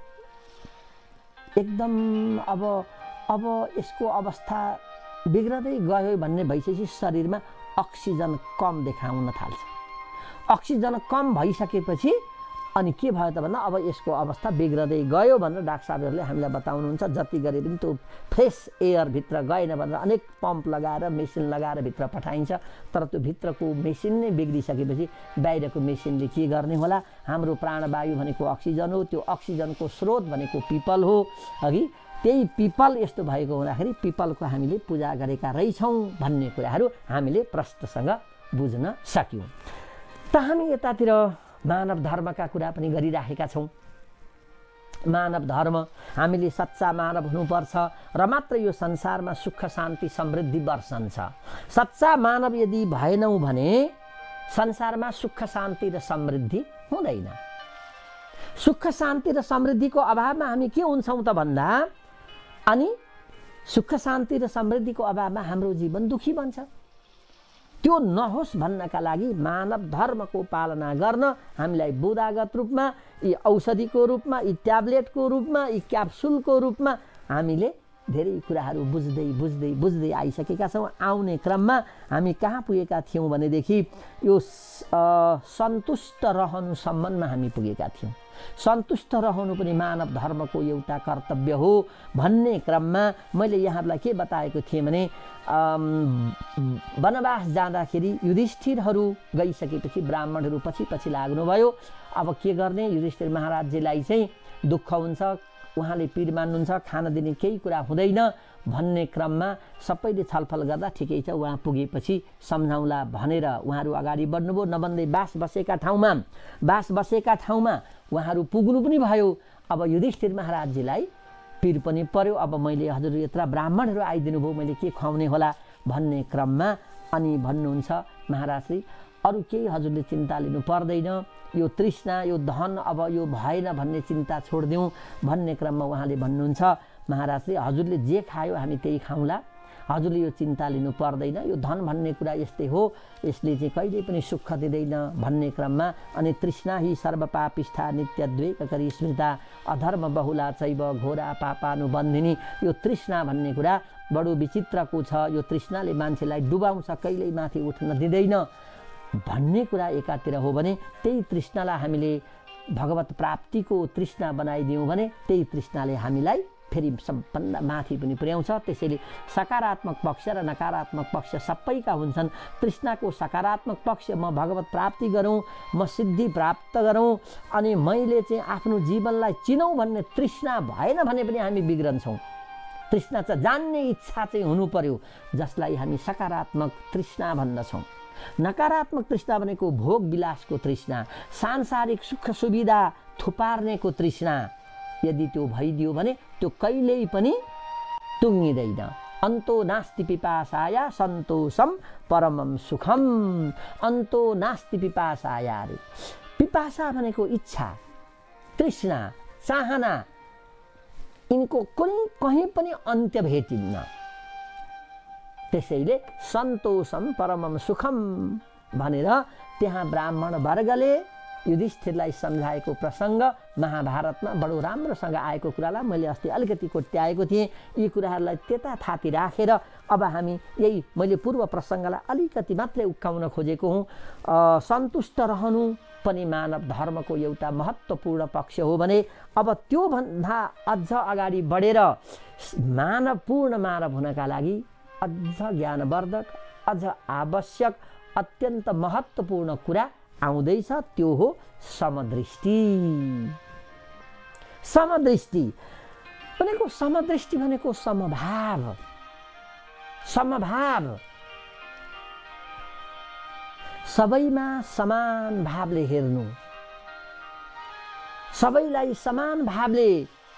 Speaker 1: एकदम अब यसको अवस्था बिग्रदै गयो भन्ने भइसकेपछि शरीरमा अक्सिजन कम देखाउन थाल्छ। अक्सिजन कम भइसकेपछि अनि के भयो त भन्दा अब यसको अवस्था बिग्रदै गयो भनेर डाक्टर साहबहरूले हामीलाई बताउनुहुन्छ। जति गरे पनि त्यो फ्रेस एयर भित्र गएन भनेर अनेक पम्प लगाएर मेसिन लगाएर भित्र पठाइन्छ। तर त्यो भित्रको मेसिन नै बिग्रिसकेपछि बाहिरको मेसिनले के गर्ने होला? हाम्रो प्राणवायु भनेको अक्सिजन हो, त्यो अक्सिजनको स्रोत भनेको पिपल हो। अघि त्यही पिपल यस्तो भएको हुँदाखेरि पिपलको हामीले पूजा गरेका रहेछौँ भन्ने कुराहरू हामीले प्रष्टसँग बुझ्न सक्यौँ। त हामी यतातिर मानव धर्मका कुरा पनि गरिराखेका छौँ। मानव धर्म, हामीले सच्चा मानव हुनुपर्छ र मात्र यो संसारमा सुख शान्ति समृद्धि वर्षन्छ। सच्चा मानव यदि भएनौँ भने संसारमा सुख शान्ति र समृद्धि हुँदैन। सुख शान्ति र समृद्धिको अभावमा हामी के हुन्छौँ त भन्दा अनि सुख शान्ति र समृद्धिको अभावमा हाम्रो जीवन दुखी बन्छ। त्यो नहोस् भन्नका लागि मानव धर्मको पालना गर्न हामीलाई बुदागत रूपमा, यी औषधिको रूपमा, यी ट्याब्लेटको रूपमा, यी क्याप्सुलको रूपमा हामीले धेरै कुराहरू बुझ्दै आइसकेका छौँ। आउने क्रममा हामी कहाँ पुगेका थियौँ भनेदेखि यो सन्तुष्ट रहनुसम्ममा हामी पुगेका थियौँ। सन्तुष्ट रहनु पनि मानव धर्मको एउटा कर्तव्य हो भन्ने क्रममा मैले यहाँलाई के बताएको थिएँ भने वनवास जाँदाखेरि युधिष्ठिरहरू गइसकेपछि ब्राह्मणहरू पछि लाग्नुभयो। अब के गर्ने? युधिष्ठिर महाराजजीलाई चाहिँ दुःख हुन्छ, उहाँले पीड मान्नुहुन्छ, खान दिने केही कुरा हुँदैन भन्ने क्रममा सबैले छलफल गर्दा ठिकै छ उहाँ पुगेपछि सम्झाउला भनेर उहाँहरू अगाडि बढ्नुभयो। नभन्दै बास बसेका ठाउँमा उहाँहरू पुग्नु पनि भयो। अब युधिष्ठिर महाराजजीलाई पीड पनि पर्यो। अब मैले हजुर यत्र ब्राह्मणहरू आइदिनु भयो, मैले के खुवाउने होला भन्ने क्रममा अनि भन्नुहुन्छ महाराजले अरू केही हजुरले चिन्ता लिनु पर्दैन, यो तृष्णा यो धन अब यो भएन भन्ने चिन्ता छोडिदिउँ भन्ने क्रममा उहाँले भन्नुहुन्छ महाराजले हजुरले जे खायो हामी त्यही खाउँला, हजुरले यो चिन्ता लिनु पर्दैन, यो धन भन्ने कुरा यस्तै हो, यसले चाहिँ कहिल्यै पनि सुख दिँदैन भन्ने क्रममा अनि तृष्णा हि सर्वपापिष्ठा नित्यद्वेककरी स्मृता अधर्म बहुला चैव घोरा पापानुबन्धिनी। यो तृष्णा भन्ने कुरा बडो विचित्रको छ। यो तृष्णाले मान्छेलाई डुबाउँछ, कहिल्यै माथि उठ्न दिँदैन भन्ने कुरा एकातिर हो भने त्यही तृष्णालाई हामीले भगवत प्राप्तिको तृष्णा बनाइदियौँ भने त्यही तृष्णाले हामीलाई फेरि सबभन्दा माथि पनि पुर्याउँछ। त्यसैले सकारात्मक पक्ष र नकारात्मक पक्ष सबैका हुन्छन्। तृष्णाको सकारात्मक पक्ष म भगवत प्राप्ति गरौँ, म सिद्धि प्राप्त गरौँ अनि मैले चाहिँ आफ्नो जीवनलाई चिनौँ भन्ने तृष्णा भएन भने पनि हामी बिग्रन्छौँ। तृष्णा चाहिँ जान्ने इच्छा चाहिँ हुनु पर्यो, जसलाई हामी सकारात्मक तृष्णा भन्दछौँ। नकारात्मक तृष्णा भनेको भोग विलासको तृष्णा, सांसारिक सुख सुविधा थुपार्नेको तृष्णा यदि त्यो भइदियो भने त्यो कहिल्यै पनि टुङ्गिँदैन। अन्तो नास्ति पिपासाया सन्तोषम परमम सुखम। अन्तो नास्ति पिपासाया रे। पिपासा भनेको इच्छा, तृष्णा, चाहना, यिनको कहीँ पनि अन्त्य भेटिन्न। त्यसैले सन्तोषम परमम सुखम भनेर त्यहाँ ब्राह्मण वर्गले युधिष्ठिरलाई सम्झाएको प्रसङ्ग महाभारतमा बडो राम्रोसँग आएको कुरालाई मैले अस्ति अलिकति कोट्याएको थिएँ। यी कुराहरूलाई त्यता थाती राखेर अब हामी यही मैले पूर्व प्रसङ्गलाई अलिकति मात्रै उक्काउन खोजेको हुँ। सन्तुष्ट रहनु पनि मानव धर्मको एउटा महत्त्वपूर्ण पक्ष हो भने अब त्योभन्दा अझ अगाडि बढेर पूर्ण मानव हुनका लागि अझ ज्ञानवर्धक, अझ आवश्यक, अत्यन्त महत्त्वपूर्ण कुरा आउँदैछ। त्यो हो समदृष्टि। समदृष्टि भनेको समभाव। सबैमा समान भावले हेर्नु, सबैलाई समान भावले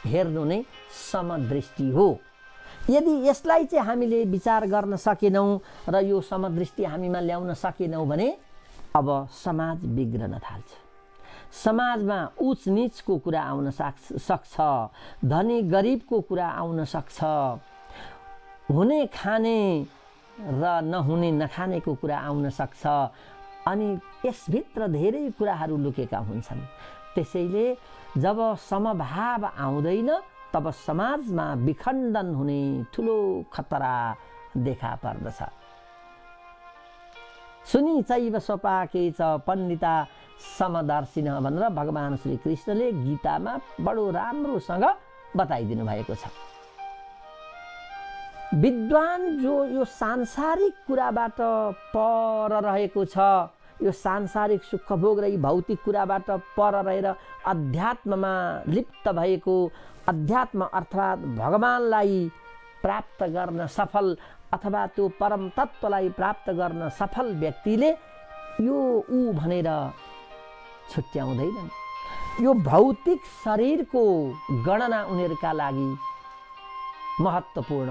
Speaker 1: हेर्नु नै समदृष्टि हो। यदि यसलाई चाहिँ हामीले विचार गर्न सकेनौँ र यो समदृष्टि हामीमा ल्याउन सकेनौँ भने अब समाज बिग्रन थाल्छ। समाजमा उच नीचको कुरा आउन सक्छ, धनी गरिबको कुरा आउन सक्छ, हुने खाने र नहुने नखानेको कुरा आउन सक्छ अनि यसभित्र धेरै कुराहरू लुकेका हुन्छन्। त्यसैले जब समभाव आउँदैन तब समाजमा विखण्डन हुने ठुलो खतरा देखा पर्दछ। सुनि चैव स्वपाके च पण्डिता समदर्शिन भनेर भगवान श्री कृष्णले गीतामा बडो राम्रोसँग बताइदिनु भएको छ। विद्वान जो यो सांसारिक कुराबाट पर रहेको छ, यो सांसारिक सुखभोग र यी भौतिक कुराबाट पर रहेर अध्यात्ममा लिप्त भएको, अध्यात्म अर्थात् भगवानलाई प्राप्त गर्न सफल अथवा त्यो परम तत्त्वलाई प्राप्त गर्न सफल व्यक्तिले यो ऊ भनेर छुट्याउँदैनन्। यो भौतिक शरीरको गणना उनीहरूका लागि महत्त्वपूर्ण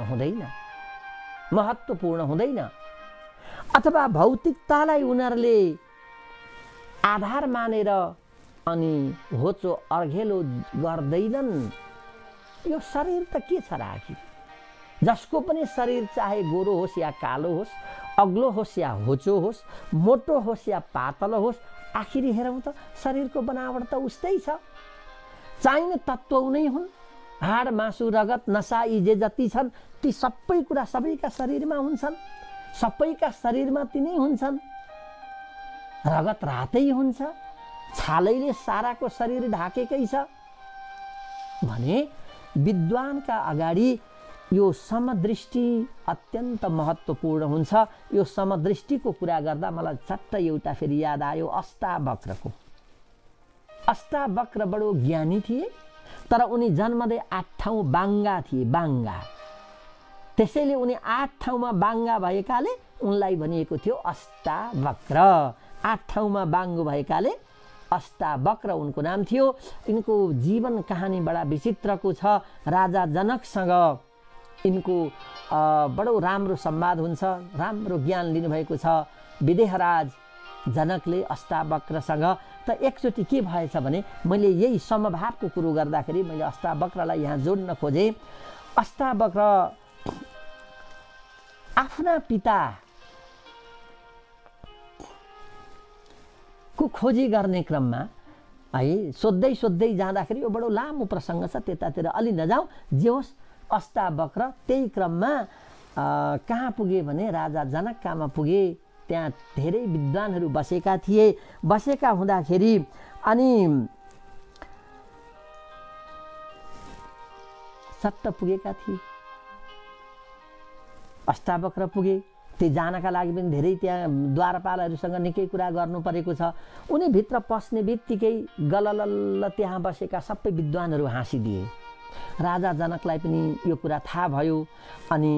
Speaker 1: हुँदैन अथवा भौतिकतालाई उनीहरूले आधार मानेर अनि होचो अर्घेलो गर्दैनन्। यो शरीर त के छ र आखिर? जसको पनि शरीर चाहे गोरो होस् या कालो होस्, अग्लो होस् या होचो होस्, मोटो होस् या पातलो होस्, आखिरी हेरौँ त शरीरको बनावट त उस्तै छ। चाहिने तत्त्व उनै हुन्। हाड मासु रगत नसा यी जे जति छन् ती सबै कुरा सबैका शरीरमा हुन्छन्। सबैका शरीरमा तिनै हुन्छन्। रगत रातै हुन्छ, छालैले साराको शरीर ढाकेकै छ भने विद्वानका अगाडि यो समदृष्टि अत्यन्त महत्त्वपूर्ण हुन्छ। यो समदृष्टिको कुरा गर्दा मलाई झट्ट एउटा फेरि याद आयो अष्टावक्रको। अष्टावक्र बडो ज्ञानी थिए, तर उनी जन्मदै 8 ठाउँ बाङ्गा थिए, बाङ्गा। त्यसैले उनी 8 ठाउँमा बाङ्गा भएकाले उनलाई भनिएको थियो अष्टावक्र। 8 ठाउँमा बाङ्गो भएकाले अष्टावक्र उनको नाम थियो। यिनको जीवन कहानी बडा विचित्रको छ। राजा जनकसँग यिनको बडो राम्रो संवाद हुन्छ, राम्रो ज्ञान लिनुभएको छ विदेहराज जनकले अष्टावक्रसँग। त एकचोटि के भएछ भने मैले यही समभावको कुरो गर्दाखेरि मैले अष्टावक्रलाई यहाँ जोड्न खोजेँ। अष्टावक्र आफ्ना पिताको खोजी गर्ने क्रममा है सोध्दै जाँदाखेरि यो बडो लामो प्रसङ्ग छ, त्यतातिर अलि नजाउँ। जे होस् अष्टावक्र त्यही क्रममा कहाँ पुगे भने राजा जनककामा पुगे। त्यहाँ धेरै विद्वानहरू बसेका थिए। बसेका हुँदाखेरि अनि सट्ट पुगेका थिए। अष्टावक्र पुगे। त्यो जानका लागि पनि धेरै त्यहाँ द्वारपालहरूसँग निकै कुरा गर्नु परेको छ। उनी भित्र पस्ने बित्तिकै गललल्ल त्यहाँ बसेका सबै विद्वानहरू हाँसिदिए। राजा जनकलाई पनि यो कुरा थाहा भयो अनि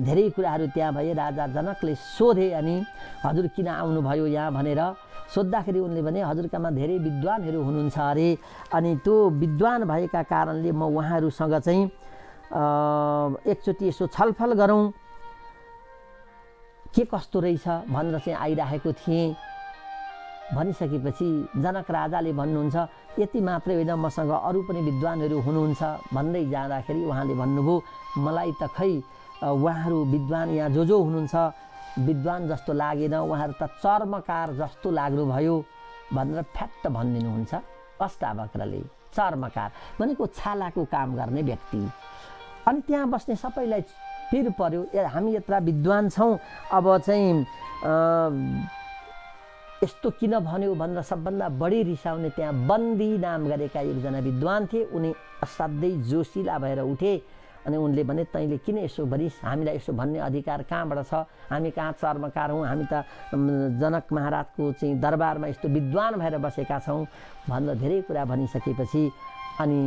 Speaker 1: धेरै कुराहरू त्यहाँ भए। राजा जनकले सोधे अनि हजुर किन आउनुभयो यहाँ भनेर सोद्धाखेरि उनले भने हजुरकामा धेरै विद्वानहरू हुनुहुन्छ अरे, अनि त्यो विद्वान भएका कारणले म उहाँहरूसँग चाहिँ एकचोटि यसो छलफल गरौँ के कस्तो रहेछ भनेर चाहिँ आइरहेको थिएँ। भनिसकेपछि जनक राजाले भन्नुहुन्छ यति मात्रै होइन मसँग अरू पनि विद्वानहरू हुनुहुन्छ भन्दै जाँदाखेरि उहाँले भन्नुभयो मलाई त खै उहाँहरू विद्वान यहाँ जो हुनुहुन्छ विद्वान जस्तो लागेन, उहाँहरू त चर्मकार जस्तो लाग्नुभयो भनेर फ्याट्ट भनिदिनुहुन्छ अष्टावक्रले। चर्मकार भनेको छालाको काम गर्ने व्यक्ति। अनि त्यहाँ बस्ने सबैलाई पिर पर्यो, हामी यत्रा विद्वान छौँ, अब चाहिँ यस्तो किन भन्यो भनेर सबभन्दा बढी रिसाउने त्यहाँ बन्दी नाम गरेका एकजना विद्वान थिए। उनी असाध्यै जोसिला भएर उठे अनि उनले भने तैँले किन यसो भनिस्, हामीलाई यसो भन्ने अधिकार कहाँबाट छ, हामी कहाँ चर्मकार हौँ, हामी त जनक महाराजको चाहिँ दरबारमा यस्तो विद्वान भएर बसेका छौँ भनेर धेरै कुरा भनिसकेपछि अनि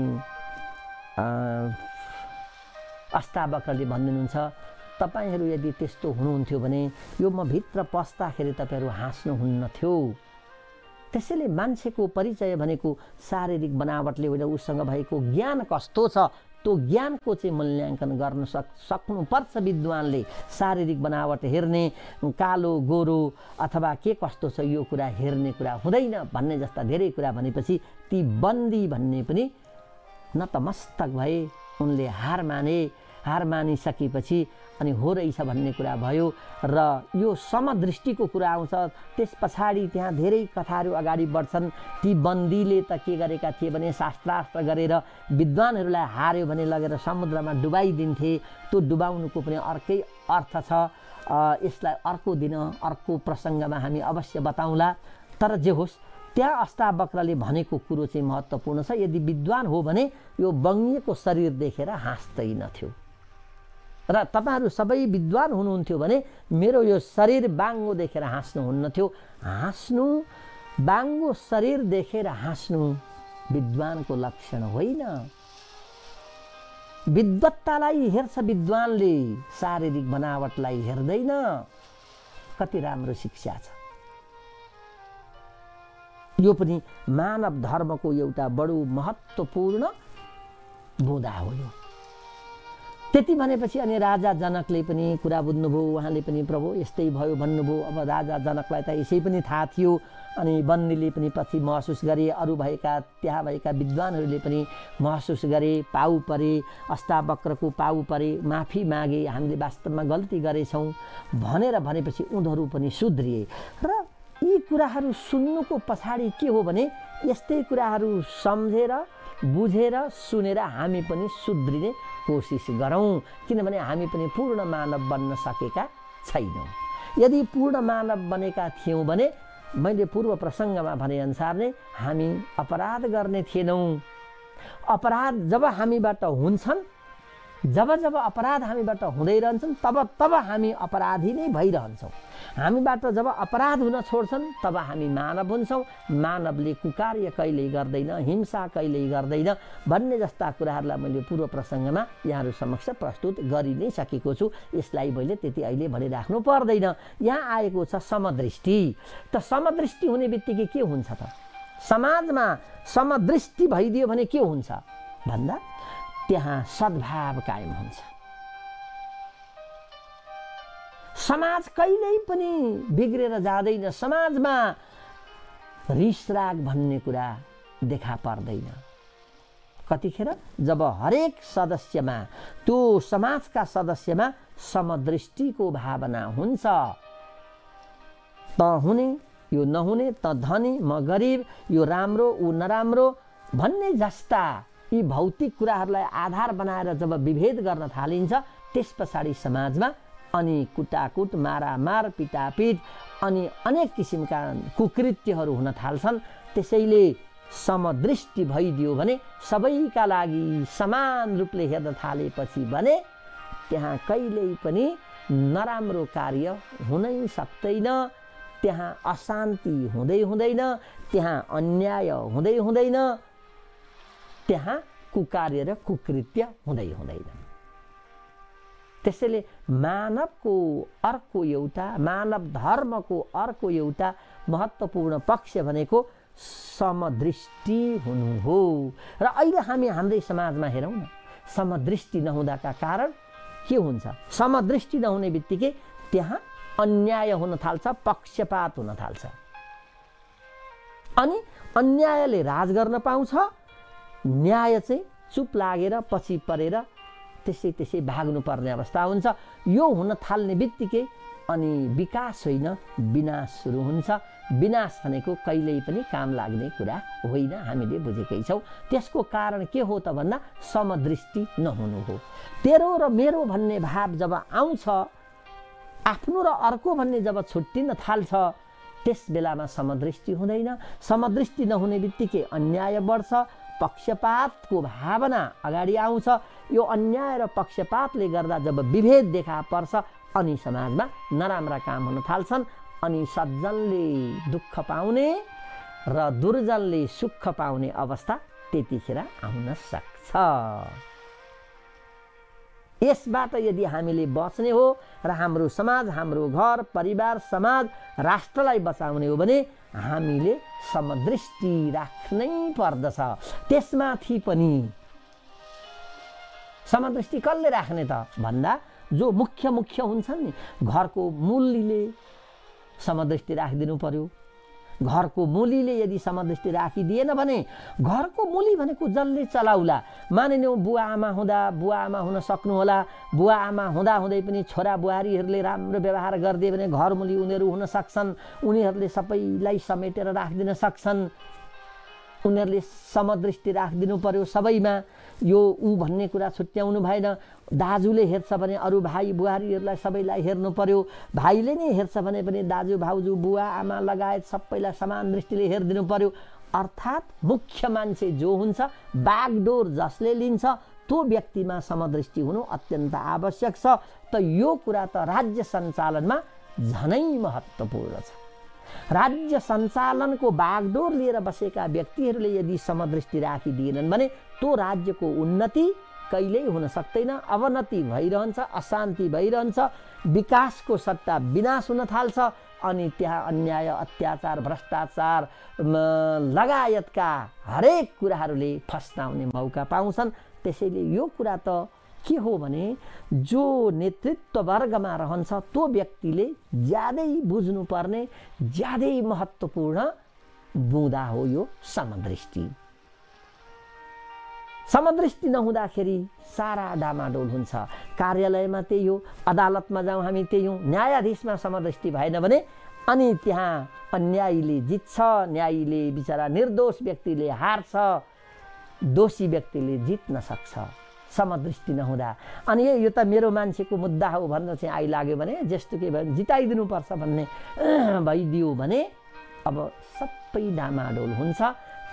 Speaker 1: अष्टावक्रले भनिदिनुहुन्छ तपाईहरू यदि त्यस्तो हुनुहुन्थ्यो भने यो म भित्र पस्दाखेरि तपाईहरू हाँस्नुहुन्न थियो। त्यसैले मान्छेको परिचय भनेको शारीरिक बनावटले होइन, उसँग भएको ज्ञान कस्तो छ त्यो ज्ञानको चाहिँ मूल्याङ्कन गर्न सक्नुपर्छ विद्वानले। शारीरिक बनावट हेर्ने, कालो गोरो अथवा के कस्तो छ यो कुरा हेर्ने कुरा हुँदैन भन्ने जस्ता धेरै कुरा भनेपछि ती बन्दी भन्ने पनि नतमस्तक भए। उनले हार माने। हार मानिसकेपछि अनि हो रहेछ भन्ने कुरा भयो र यो समदृष्टिको कुरा आउँछ। त्यस पछाडि त्यहाँ धेरै कथाहरू अगाडि बढ्छन्। ती बन्दीले त के गरेका थिए भने शास्त्रार्थ गरेर विद्वानहरूलाई हार्यो भने लगेर समुद्रमा डुबाइदिन्थे। त्यो डुबाउनुको पनि अर्कै अर्थ छ। यसलाई अर्को दिन अर्को प्रसङ्गमा हामी अवश्य बताउँला। तर जे होस्, त्यहाँ अष्टावक्रले भनेको कुरो चाहिँ महत्त्वपूर्ण छ। यदि विद्वान हो भने यो बङ्गिएको शरीर देखेर हाँस्दैनथ्यो। र तपाईहरू सबै विद्वान हुनुहुन्थ्यो भने मेरो यो शरीर बाङ्गो देखेर हाँस्नुहुन्न थियो। हाँस्नु, बाङ्गो शरीर देखेर हाँस्नु विद्वानको लक्षण होइन। विद्वत्तालाई हेर्छ विद्वानले, शारीरिक बनावटलाई हेर्दैन। कति राम्रो शिक्षा छ। यो पनि मानव धर्मको एउटा बडो महत्त्वपूर्ण बुँदा हो। यो त्यति भनेपछि अनि राजा जनकले पनि कुरा बुझ्नुभयो। उहाँले पनि प्रभु यस्तै भयो भन्नुभयो। अब राजा जनकलाई त यसै पनि थाहा थियो। अनि बन्दीले पनि पछि महसुस गरे, अरू त्यहाँ भएका विद्वानहरूले पनि महसुस गरे, पाउ परे, अष्टावक्रको पाउ परे, माफी मागे, हामीले वास्तवमा गल्ती गरेछौँ भनेपछि उनीहरू पनि सुध्रिए। र यी कुराहरू सुन्नुको पछाडि के हो भने यस्तै कुराहरू सम्झेर, बुझेर, सुनेर हामी पनि सुध्रिने कोसिस गरौँ। किनभने हामी पनि पूर्ण मानव बन्न सकेका छैनौँ। यदि पूर्ण मानव बनेका थियौँ भने मैले पूर्व प्रसङ्गमा भनेअनुसार नै हामी अपराध गर्ने थिएनौँ। अपराध जब हामीबाट हुन्छन्, जब अपराध हामीबाट हुँदै रहन्छन्, तब हामी अपराधी नै भइरहन्छौँ। हामीबाट जब अपराध हुन छोड्छन् तब हामी मानव हुन्छौँ। मानवले कुकार्य कहिल्यै गर्दैन, हिंसा कहिल्यै गर्दैन भन्ने जस्ता कुराहरूलाई मैले पूर्व प्रसङ्गमा यहाँहरू समक्ष प्रस्तुत गरि नै सकेको छु। यसलाई मैले त्यति अहिले भनिराख्नु पर्दैन। यहाँ आएको छ समदृष्टि। त समदृष्टि हुने बित्तिकै के हुन्छ त? समाजमा समदृष्टि भइदियो भने के हुन्छ भन्दा त्यहाँ सद्भाव कायम हुन्छ। समाज कहिल्यै पनि बिग्रेर जाँदैन। समाजमा रिसराग भन्ने कुरा देखा पर्दैन। कतिखेर जब हरेक सदस्यमा, त्यो समाजका सदस्यमा समदृष्टिको भावना हुन्छ। त हुने, यो नहुने, त धनी, म गरिब, यो राम्रो, ऊ नराम्रो भन्ने जस्ता यी भौतिक कुराहरूलाई आधार बनाएर जब विभेद गर्न थालिन्छ, त्यस पछाडि समाजमा अनि कुटाकुट, मारामार, पिटापिट अनि अनेक किसिमका कुकृत्यहरू हुन थाल्छन्। त्यसैले समदृष्टि भइदियो भने, सबैका लागि समान रूपले हेर्न थालेपछि भने त्यहाँ कहिल्यै पनि नराम्रो कार्य हुनै सक्दैन। त्यहाँ अशान्ति हुँदैन, त्यहाँ अन्याय हुँदैन, त्यहाँ कुकार्य र कुकृत्य हुँदैन। त्यसैले मानव धर्मको अर्को एउटा महत्त्वपूर्ण पक्ष भनेको समदृष्टि हुनु हो। र अहिले हामी हाम्रै समाजमा हेरौँ न, समदृष्टि नहुँदाका कारण के हुन्छ? समदृष्टि नहुने बित्तिकै त्यहाँ अन्याय हुन थाल्छ, पक्षपात हुन थाल्छ। अनि अन्यायले राज गर्न पाउँछ, न्याय चाहिँ चुप लागेर पछि परेर त्यसै भाग्नुपर्ने अवस्था हुन्छ। यो हुन थाल्ने बित्तिकै अनि विकास होइन, विनाश सुरु हुन्छ। विनाश भनेको कहिल्यै पनि काम लाग्ने कुरा होइन, हामीले बुझेकै छौँ। त्यसको कारण के हो त भन्दा समदृष्टि नहुनु हो। तेरो र मेरो भन्ने भाव जब आउँछ, आफ्नो र अर्को भन्ने जब छुट्टिन थाल्छ, त्यस बेलामा समदृष्टि हुँदैन। समदृष्टि नहुने बित्तिकै अन्याय बढ्छ, पक्षपातको भावना अगाडि आउँछ। यो अन्याय र पक्षपातले गर्दा जब विभेद देखा पर्छ अनि समाजमा नराम्रा काम हुन थाल्छन्। अनि सज्जनले दुःख पाउने र दुर्जनले सुख पाउने अवस्था त्यतिखेर आउन सक्छ। यसबाट यदि हामीले बच्ने हो र हाम्रो समाज, हाम्रो घर परिवार, समाज, राष्ट्रलाई बचाउने हो भने हामीले समदृष्टि राख्नै पर्दछ। त्यसमाथि पनि समदृष्टि कसले राख्ने त भन्दा जो मुख्य हुन्छन् नि, घरको मूलले समदृष्टि राखिदिनु पर्यो। घरको मुलीले यदि समदृष्टि राखिदिएन भने घरको मुली भनेको जसले चलाउला। मानिलिउँ बुवा आमा हुँदा बुवा आमा हुन सक्नुहोला, बुवा आमा हुँदाहुँदै पनि छोरा बुहारीहरूले राम्रो व्यवहार गरिदिए भने घर मुली उनीहरू हुन सक्छन्। उनीहरूले सबैलाई समेटेर राखिदिन सक्छन्। उनीहरूले समदृष्टि राखिदिनु पर्यो सबैमा। यो ऊ भन्ने कुरा छुट्याउनु भएन। दाजुले हेर्छ भने अरू भाइ बुहारीहरूलाई सबैलाई हेर्नु पर्यो। भाइले नै हेर्छ भने पनि दाजु भाउजू बुवा आमा लगायत सबैलाई समान दृष्टिले हेरिदिनु पर्यो। अर्थात् मुख्य मान्छे जो हुन्छ, बागडोर जसले लिन्छ, त्यो व्यक्तिमा समदृष्टि हुनु अत्यन्त आवश्यक छ। त यो कुरा त राज्य सञ्चालनमा झनै महत्त्वपूर्ण छ। राज्य सञ्चालनको बागडोर लिएर बसेका व्यक्तिहरूले यदि समदृष्टि राखिदिएनन् भने त्यो राज्यको उन्नति कहिल्यै हुन सक्दैन। अवनति भइरहन्छ, अशान्ति भइरहन्छ, विकासको सट्टा विनाश हुन थाल्छ। अनि त्यहाँ अन्याय, अत्याचार, भ्रष्टाचार लगायतका हरेक कुराहरूले फस्टाउने मौका पाउँछन्। त्यसैले यो कुरा त के हो भने जो नेतृत्व वर्गमा रहन्छ त्यो व्यक्तिले ज्यादै बुझ्नुपर्ने, ज्यादै महत्त्वपूर्ण बुँदा हो यो समदृष्टि। समदृष्टि नहुँदाखेरि सारा डामाडोल हुन्छ। कार्यालयमा त्यही हो, अदालतमा जाउँ हामी त्यही हो। न्यायाधीशमा समदृष्टि भएन भने अनि त्यहाँ अन्यायीले जित्छ, न्यायीले बिचरा निर्दोष व्यक्तिले हार्छ, दोषी व्यक्तिले जित्न सक्छ समदृष्टि नहुँदा। अनि यो त मेरो मान्छेको मुद्दा हो भनेर चाहिँ आइलाग्यो भने जेस्तुकै भयो जिताइदिनुपर्छ भन्ने भइदियो भने अब सबै डामाडोल हुन्छ।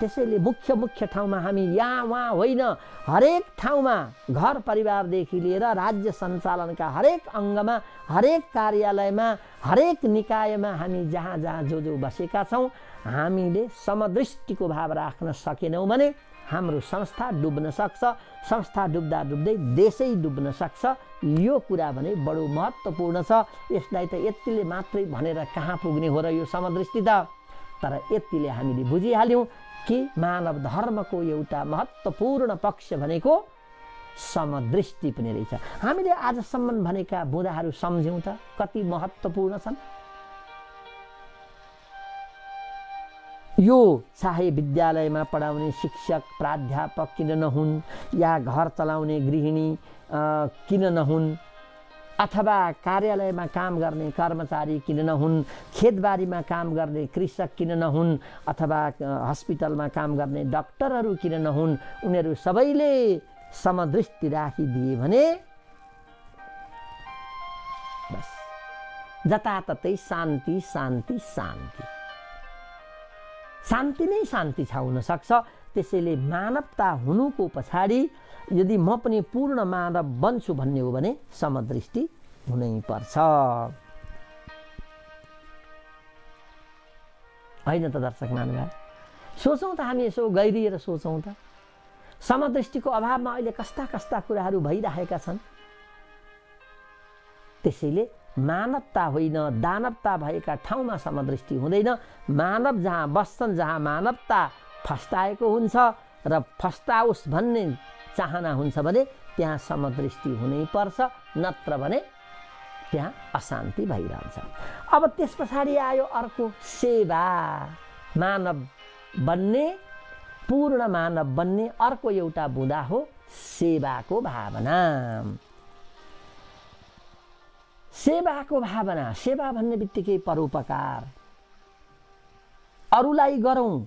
Speaker 1: त्यसैले मुख्य ठाउँमा हामी यहाँ वहाँ होइन, हरेक ठाउँमा घर परिवारदेखि लिएर राज्य सञ्चालनका हरेक अङ्गमा, हरेक कार्यालयमा, हरेक निकायमा हामी जहाँ जहाँ जो बसेका छौँ हामीले समदृष्टिको भाव राख्न सकेनौँ भने हाम्रो संस्था डुब्न सक्छ। संस्था डुब्दा डुब्दै देशै डुब्न सक्छ। यो कुरा भने बडो महत्त्वपूर्ण छ। यसलाई त यतिले मात्रै भनेर कहाँ पुग्ने हो र यो समदृष्टि त। तर यतिले हामीले बुझिहाल्यौँ कि मानव धर्मको एउटा महत्त्वपूर्ण पक्ष भनेको समदृष्टि पनि रहेछ। हामीले आजसम्म भनेका बुँदाहरू सम्झ्यौँ त कति महत्त्वपूर्ण छन्। यो चाहे विद्यालयमा पढाउने शिक्षक प्राध्यापक किन नहुन्, या घर चलाउने गृहिणी किन नहुन्, अथवा कार्यालयमा काम गर्ने कर्मचारी किन नहुन्, खेतबारीमा काम गर्ने कृषक किन नहुन्, अथवा हस्पिटलमा काम गर्ने डाक्टरहरू किन नहुन्, उनीहरू सबैले समदृष्टि राखिदिए भने बस जताततै शान्ति शान्ति शान्ति शान्ति नै शान्ति छाउन सक्छ। त्यसैले मानवता हुनुको पछाडि यदि म पनि पूर्ण मानव बन्छु भन्ने हो भने समदृष्टि हुनै पर्छ। होइन त दर्शक महानुभाव, सोचौँ त हामी यसो गहिरिएर सोचौँ त समदृष्टिको अभावमा अहिले कस्ता कस्ता कुराहरू भइरहेका छन्। त्यसैले मानवता होइन दानवता भएका ठाउँमा समदृष्टि हुँदैन। मानव जहाँ बस्छन्, जहाँ मानवता फस्टाएको हुन्छ र फस्टाओस् भन्ने चाहना हुन्छ भने त्यहाँ समदृष्टि हुनै पर्छ, नत्र भने त्यहाँ अशान्ति भइरहन्छ। अब त्यस पछाडि आयो अर्को सेवा। मानव बन्ने, पूर्ण मानव बन्ने अर्को एउटा बुँदा हो सेवाको भावना। सेवाको भावना, सेवा भन्ने बित्तिकै परोपकार, अरूलाई गरौँ,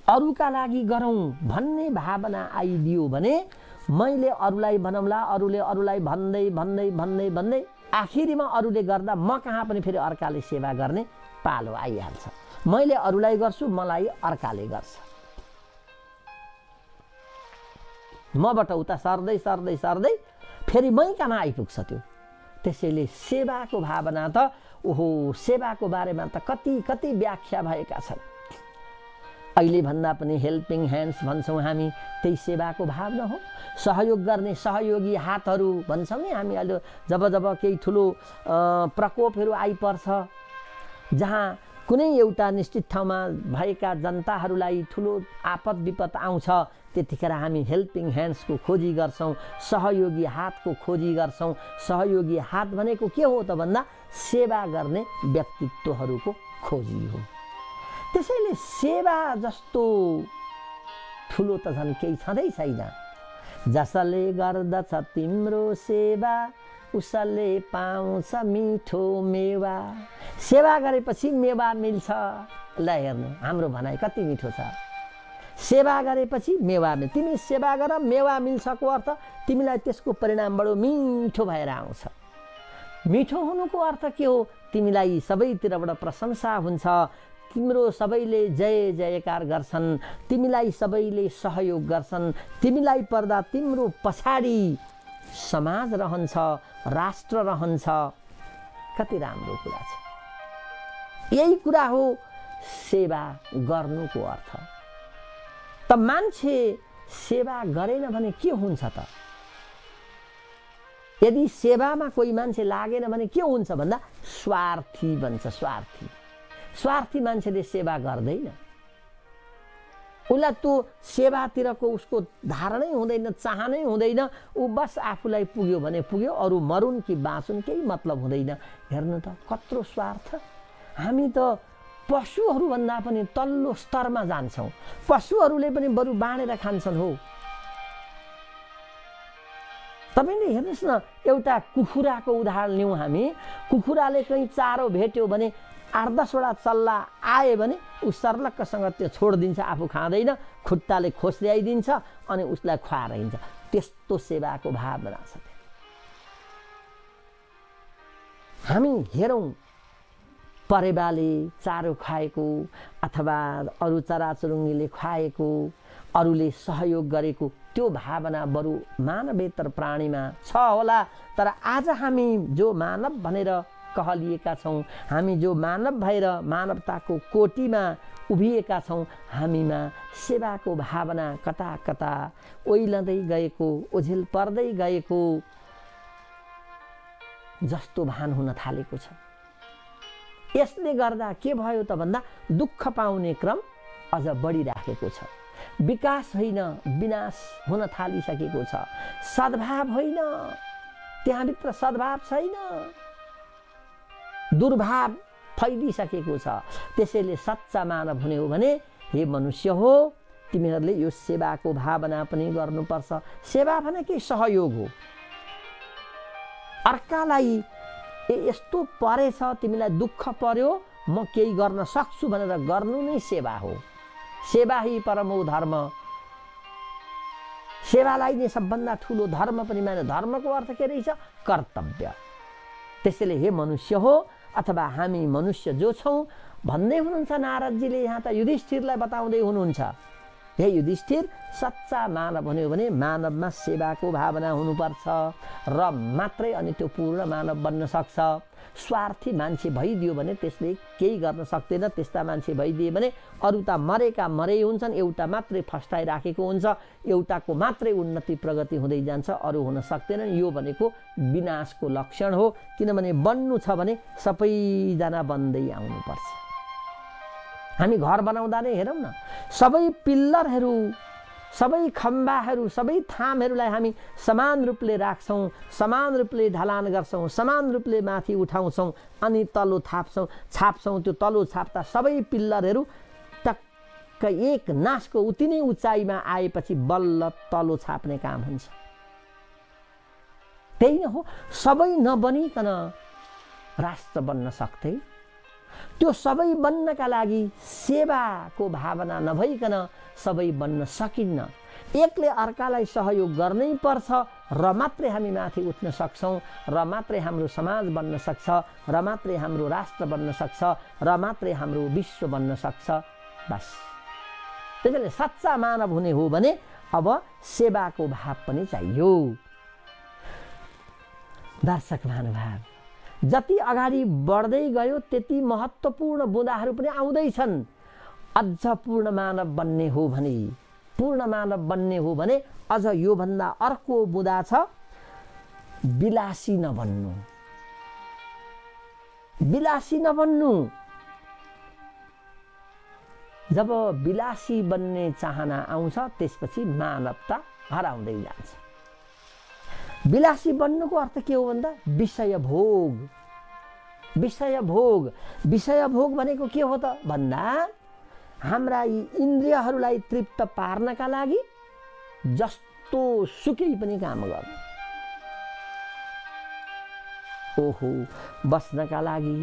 Speaker 1: अरूका लागि गरौँ भन्ने भावना आइदियो भने मैले अरूलाई बनाउँला, अरूले अरूलाई भन्दै भन्दै भन्दै भन्दै आखिरीमा अरूले गर्दा म कहाँ पनि फेरि अर्काले सेवा गर्ने पालो आइहाल्छ। मैले अरूलाई गर्छु, मलाई अर्काले गर्छ। मबाट उता सर्दै सर्दै सर्दै फेरि मै कहाँ आइपुग्छ त्यो। त्यसैले सेवाको भावना त ओहो, सेवाको बारेमा त कति कति व्याख्या भएका छन्। अहिले भन्दा पनि हेल्पिङ ह्यान्ड्स भन्छौँ हामी, त्यही सेवाको भावना हो। सहयोग गर्ने सहयोगी हातहरू भन्छौँ नि हामी। अहिले जब जब केही ठुलो प्रकोपहरू आइपर्छ, जहाँ कुनै एउटा निश्चित ठाउँमा भएका जनताहरूलाई ठुलो आपद विपद आउँछ, त्यतिखेर हामी हेल्पिङ ह्यान्ड्सको खोजी गर्छौँ, सहयोगी हातको खोजी गर्छौँ। सहयोगी हात भनेको के हो त भन्दा सेवा गर्ने व्यक्तित्वहरूको खोजी हो। त्यसैले सेवा जस्तो ठुलो त झन् केही छँदै छैन। जसले गर्दछ तिम्रो सेवा उसले पाउँछ मिठो मेवा। सेवा गरेपछि मेवा मिल्छ। ल हेर्नु हाम्रो भनाइ कति मिठो छ। सेवा गरेपछि मेवा मिल्छ। तिमी सेवा गर मेवा मिल्छको अर्थ तिमीलाई त्यसको परिणाम बडो मिठो भएर आउँछ। मिठो हुनुको अर्थ के हो? तिमीलाई सबैतिरबाट प्रशंसा हुन्छ, तिम्रो सबैले जय जयकार गर्छन्, तिमीलाई सबैले सहयोग गर्छन्, तिमीलाई पर्दा तिम्रो पछाडि समाज रहन्छ, राष्ट्र रहन्छ। कति राम्रो कुरा छ। यही कुरा हो सेवा गर्नुको अर्थ। त मान्छे सेवा गरेन भने के हुन्छ त? यदि सेवामा कोही मान्छे लागेन भने के हुन्छ भन्दा स्वार्थी बन्छ। स्वार्थी मान्छेले सेवा गर्दैन। उसलाई त्यो सेवातिरको उसको धारणै हुँदैन, चाहनै हुँदैन। ऊ बस आफूलाई पुग्यो भने पुग्यो, अरू मरुन् कि बाँचुन् केही मतलब हुँदैन। हेर्नु त कत्रो स्वार्थ। हामी त पशुहरूभन्दा पनि तल्लो स्तरमा जान्छौँ। पशुहरूले पनि बरु बाँडेर खान्छन् हो। तपाईले हेर्नुहोस् न, एउटा कुखुराको उदाहरण लिउँ हामी। कुखुराले कहीँ चारो भेट्यो भने 8-10वटा चल्ला आए भने ऊ सर्लक्कसँग त्यो छोडिदिन्छ, आफू खाँदैन, खुट्टाले खोस्ल्याइदिन्छ अनि उसलाई खुवाएर हिँड्छ। त्यस्तो सेवाको भावना छ। हामी हेरौँ परेवाले चारो खाएको अथवा अरू चराचुरुङ्गीले खुवाएको, अरूले सहयोग गरेको त्यो भावना बरु मानवेतर प्राणीमा छ होला। तर आज हामी जो मानव भनेर कहलिएका छौँ, हामी जो मानव भएर मानवताको कोटीमा उभिएका छौँ, हामीमा सेवाको भावना कता कता ओइलँदै गएको, ओझेल पर्दै गएको जस्तो भान हुन थालेको छ। यसले गर्दा के भयो त भन्दा दुःख पाउने क्रम अझ बढिराखेको छ। विकास होइन, विनाश हुन थालिसकेको छ। सद्भाव होइन, त्यहाँभित्र सद्भाव छैन, दुर्भाव फैलिसकेको छ। त्यसैले सच्चा मानव हुने हो भने हे मनुष्य हो, तिमीहरूले यो सेवाको भावना पनि गर्नुपर्छ। सेवा भने के? सहयोग हो। अर्कालाई यस्तो परेछ, तिमीलाई दुःख पर्यो, म केही गर्न सक्छु भनेर गर्नु नै सेवा हो। सेवा ही परमो धर्म। सेवालाई नै सबभन्दा ठुलो धर्म पनि माने। धर्मको अर्थ के रहेछ? कर्तव्य। त्यसैले हे मनुष्य हो अथवा हामी मनुष्य जो छौँ भन्दै हुनुहुन्छ नारदजीले। यहाँ त युधिष्ठिरलाई बताउँदै हुनुहुन्छ, हे युधिष्ठिर, सच्चा मानव हुने हो भने मानवमा सेवाको भावना हुनुपर्छ र मात्रै अनि त्यो पूर्ण मानव बन्न सक्छ। स्वार्थी मान्छे भइदियो भने त्यसले केही गर्न सक्दैन। त्यस्ता मान्छे भइदिए भने अरू त मरेका मरै हुन्छन्, एउटा मात्रै फस्टाइराखेको हुन्छ, एउटाको मात्रै उन्नति प्रगति हुँदै जान्छ, अरू हुन सक्दैनन्। यो भनेको विनाशको लक्षण हो। किनभने बन्नु छ भने सबैजना बन्दै आउनुपर्छ। हामी घर बनाउँदा नै हेरौँ न, सबै पिल्लरहरू, सबै खम्बाहरू, सबै थामहरूलाई हामी समान रूपले राख्छौँ, समान रूपले ढलान गर्छौँ, समान रूपले माथि उठाउँछौँ अनि तल्लो छाप्छौँ। त्यो तल्लो छाप्दा सबै पिल्लरहरू टक्क एक नासको उति नै उचाइमा आएपछि बल्ल तल्लो छाप्ने काम हुन्छ। त्यही नै हो, सबै नबनिकन राष्ट्र बन्न सक्थे। त्यो सबै बन्नका लागि सेवाको भावना नभइकन सबै बन्न सकिन्न। एकले अर्कालाई सहयोग गर्नै पर्छ र मात्रै हामी माथि उठ्न सक्छौँ, र मात्रै हाम्रो समाज बन्न सक्छ, र मात्रै हाम्रो राष्ट्र बन्न सक्छ, र मात्रै हाम्रो विश्व बन्न सक्छ। बस त्यसैले सच्चा मानव हुने हो भने अब सेवाको भाव पनि चाहियो। दर्शक महानुभाव, जति अगाडि बढ्दै गयो त्यति महत्त्वपूर्ण बुँदाहरू पनि आउँदैछन्। अझ पूर्ण मानव बन्ने हो भने अझ योभन्दा अर्को बुँदा छ, विलासी नबन्नु। विलासी नबन्नु। जब विलासी बन्ने चाहना आउँछ त्यसपछि मानवता हराउँदै जान्छ। विलासी बन्नुको अर्थ के हो भन्दा विषय भोग। विषय भोग भनेको के हो त भन्दा हाम्रा यी इन्द्रियहरूलाई तृप्त पार्नका लागि जस्तो सुकै पनि काम गर्नु। ओहो, बस्नका लागि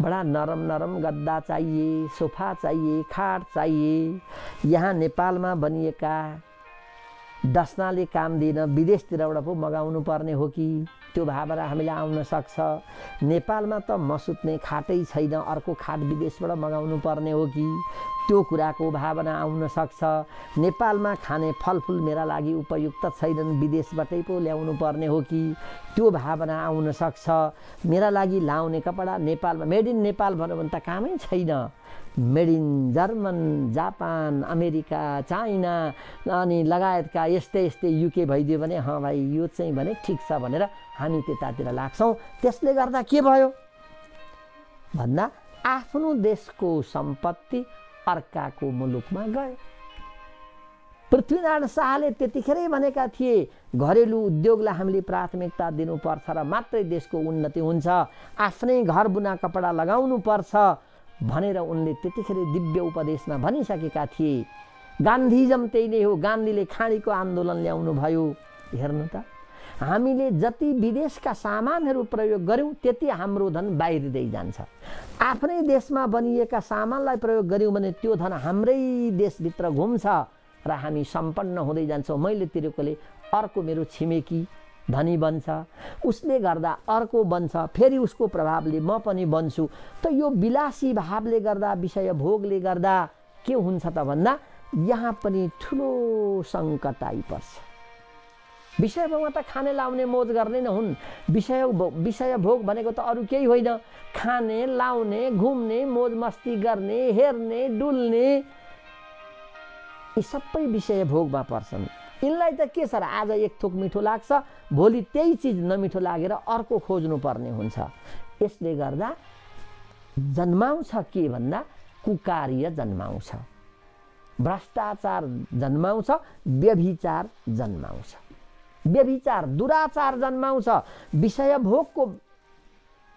Speaker 1: बडा नरम नरम गद्दा चाहिए, सोफा चाहिए, खाट चाहिए। यहाँ नेपालमा बनिएका डस्नाले काम दिन विदेशतिरबाट पो मगाउनु पर्ने हो कि? त्यो भावना हामीलाई आउन सक्छ। नेपालमा त म सुत्ने खाटै छैन, अर्को खाट विदेशबाट मगाउनु पर्ने हो कि? त्यो कुराको भावना आउन सक्छ। नेपालमा खाने फलफुल मेरा लागि उपयुक्त छैनन्, विदेशबाटै पो ल्याउनु पर्ने हो कि? त्यो भावना आउन सक्छ। मेरा लागि लाउने कपडा नेपालमा मेड इन नेपाल भन्यो भने त कामै छैन। Made in German, Japan, America, China अनि लगायतका यस्तै यस्तै युके भइदियो भने हाँ भाइ यो चाहिँ भने ठिक छ भनेर हामी त्यतातिर लाग्छौँ। त्यसले गर्दा के भयो भन्दा आफ्नो देशको सम्पत्ति अर्काको मुलुकमा गयो। पृथ्वीनारायण शाहले त्यतिखेरै भनेका थिए घरेलु उद्योगलाई हामीले प्राथमिकता दिनुपर्छ र मात्रै देशको उन्नति हुन्छ, आफ्नै घर बुना कपडा लगाउनु पर्छ भनेर उनले त्यतिखेरै दिव्य उपदेशमा भनिसकेका थिए। गान्धीजम त्यही नै हो। गान्धीले खाडीको आन्दोलन ल्याउनु भयो। हेर्नु त, हामीले जति विदेशका सामानहरू प्रयोग गर्यौँ त्यति हाम्रो धन बाहिरिँदै जान्छ। आफ्नै देशमा बनिएका सामानलाई प्रयोग गर्यौँ भने त्यो धन हाम्रै देशभित्र घुम्छ र हामी सम्पन्न हुँदै जान्छौँ। मैले तिरेकोले अर्को मेरो छिमेकी धनी बन्छ, उसले गर्दा अर्को बन्छ, फेरि उसको प्रभावले म पनि बन्छु। त यो विलासी भावले गर्दा, विषय भोगले गर्दा के हुन्छ त भन्दा यहाँ पनि ठुलो सङ्कट आइपर्छ। विषय भोगमा त खाने लाउने मोज गर्ने नै हुन्। विषय भोग भनेको त अरू केही होइन। खाने, लाउने, घुम्ने, मोज मस्ती गर्ने, हेर्ने, डुल्ने, यी सबै विषय भोगमा पर्छन्। यिनलाई त के छ र, आज एक थोक मिठो लाग्छ, भोलि त्यही चिज नमिठो लागेर अर्को खोज्नु पर्ने हुन्छ। यसले गर्दा जन्माउँछ के भन्दा कुकार्य जन्माउँछ, भ्रष्टाचार जन्माउँछ, व्यभिचार जन्माउँछ, व्यभिचार दुराचार जन्माउँछ। विषय भोगको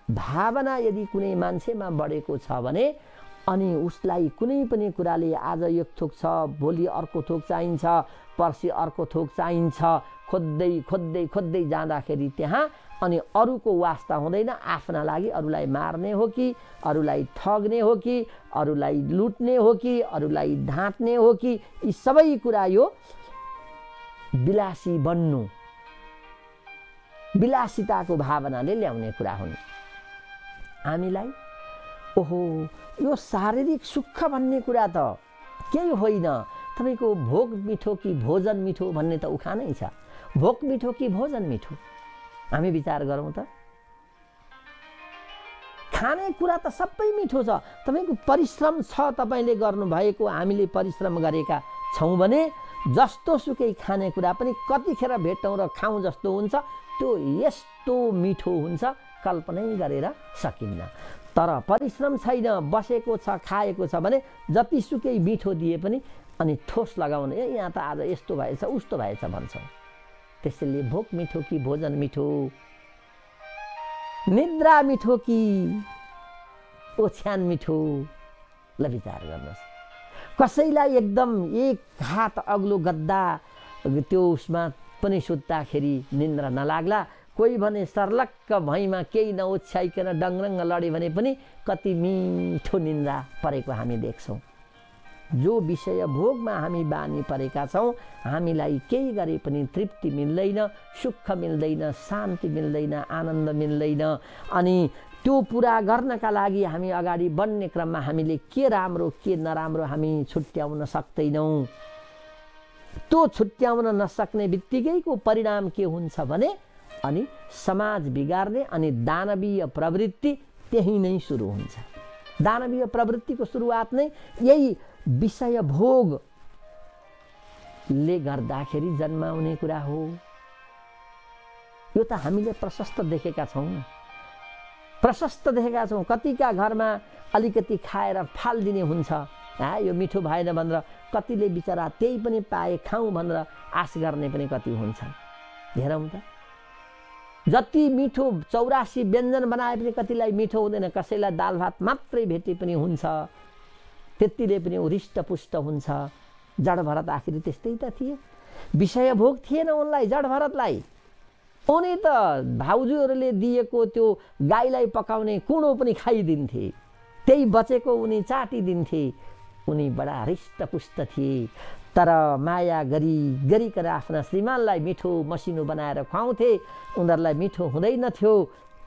Speaker 1: भावना यदि कुनै मान्छेमा बढेको छ भने अनि उसलाई कुनै पनि कुराले आज एक थोक छ, भोलि अर्को थोक चाहिन्छ, पर्सि अर्को थोक चाहिन्छ, खोज्दै खोज्दै खोज्दै जाँदाखेरि त्यहाँ अनि अरूको वास्ता हुँदैन। आफ्ना लागि अरूलाई मार्ने हो कि, अरूलाई ठग्ने हो कि, अरूलाई लुट्ने हो कि, अरूलाई ढाँट्ने हो कि, यी सबै कुरा यो विलासी बन्नु, विलासिताको भावनाले ल्याउने कुरा हुन्। हामीलाई ओहो यो शारीरिक सुख भन्ने कुरा त केही होइन। तपाईँको भोग मिठो कि भोजन मिठो भन्ने त उखानै छ। भोग मिठो कि भोजन मिठो, हामी विचार गरौँ त। खाने कुरा त सबै मिठो छ। तपाईँको परिश्रम छ, तपाईँले गर्नुभएको, हामीले परिश्रम गरेका छौँ भने जस्तो सुकै खानेकुरा पनि कतिखेर भेटौँ र खाउँ जस्तो हुन्छ। त्यो यस्तो मिठो हुन्छ कल्पनै गरेर सकिन्न। तर परिश्रम छैन, बसेको छ, खाएको छ भने जतिसुकै मिठो दिए पनि अनि ठोस लगाउने, यहाँ त आज यस्तो भएछ उस्तो भएछ भन्छौँ। त्यसैले भोक मिठो कि भोजन मिठो, निद्रा मिठो कि ओछ्यान मिठो, ल विचार गर्नुहोस्। कसैलाई एकदम एक हात अग्लो गद्दा त्यो उसमा पनि सुत्दाखेरि निन्द्रा नलाग्ला, कोही भने सर्लक्क भैँमा केही नओछ्याइकन डङरङ्ग लड्यो भने पनि कति मिठो निन्द्रा परेको हामी देख्छौँ। जो विषय भोगमा हामी बानी परेका छौँ, हामीलाई केही गरे पनि तृप्ति मिल्दैन, सुख मिल्दैन, शान्ति मिल्दैन, आनन्द मिल्दैन। अनि त्यो पुरा गर्नका लागि हामी अगाडि बढ्ने क्रममा हामीले के राम्रो के नराम्रो हामी छुट्याउन सक्दैनौँ। त्यो छुट्याउन नसक्ने बित्तिकैको परिणाम के हुन्छ भने अनि समाज बिगार्ने अनि दानवीय प्रवृत्ति त्यही नै सुरु हुन्छ। दानवीय प्रवृत्तिको सुरुवात नै यही विषय भोगले गर्दाखेरि जन्माउने कुरा हो। यो त हामीले प्रशस्त देखेका छौँ, प्रशस्त देखेका छौँ। कतिका घरमा अलिकति खाएर फालिदिने हुन्छ, यो मिठो भएन भनेर कतिले बिचरा त्यही पनि पाए खाउँ भनेर आश गर्ने पनि कति हुन्छ। हेरौँ त, जति मिठो 84 व्यञ्जन बनाए पनि कतिलाई मिठो हुँदैन, कसैलाई दाल भात मात्रै भेटे पनि हुन्छ। त्यतिले पनि ऊ हृष्टपुष्ट हुन्छ। जड भरत आखिर त्यस्तै त थिए, विषय भोग थिएन उनलाई। जड भरतलाई उनी त भाउजूहरूले दिएको त्यो गाईलाई पकाउने कुँडो पनि खाइदिन्थे, त्यही बचेको उनी चाटिदिन्थे। उनी बडा हृष्टपुष्ट थिए। तर माया गरिकन आफ्ना श्रीमानलाई मिठो मसिनो बनाएर खुवाउँथे। उनीहरूलाई मिठो हुँदैनथ्यो,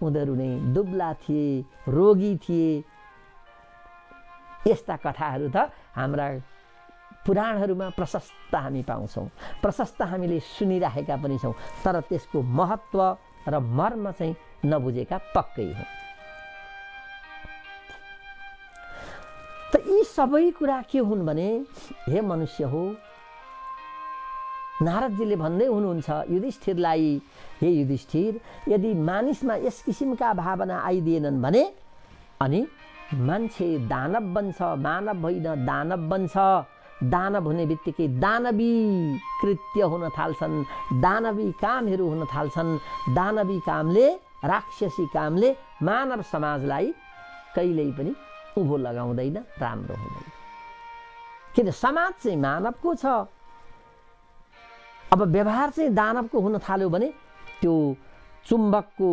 Speaker 1: उनीहरू नै दुब्ला थिए, रोगी थिए। यस्ता कथाहरू त हाम्रा पुराणहरूमा प्रशस्त हामी पाउँछौँ, प्रशस्त हामीले सुनिराखेका पनि छौँ। तर त्यसको महत्त्व र मर्म चाहिँ नबुझेका पक्कै हो। त यी सबै कुरा के हुन् भने, हे मनुष्य हो, नारदजीले भन्दै हुनुहुन्छ युधिष्ठिरलाई, हे युधिष्ठिर, यदि मानिसमा यस किसिमका भावना आइदिएनन् भने अनि मान्छे दानव बन्छ, मानव होइन दानव बन्छ। दानव हुने बित्तिकै दानवी कृत्य हुन थाल्छन्, दानवी कामहरू हुन थाल्छन्। दानवी कामले, राक्षसी कामले मानव समाजलाई कहिल्यै पनि उँभो लगाउँदैन, राम्रो हुँदैन। किन समाज चाहिँ मानवको छ। अब व्यवहार चाहिँ दानवको हुन थाल्यो भने त्यो चुम्बकको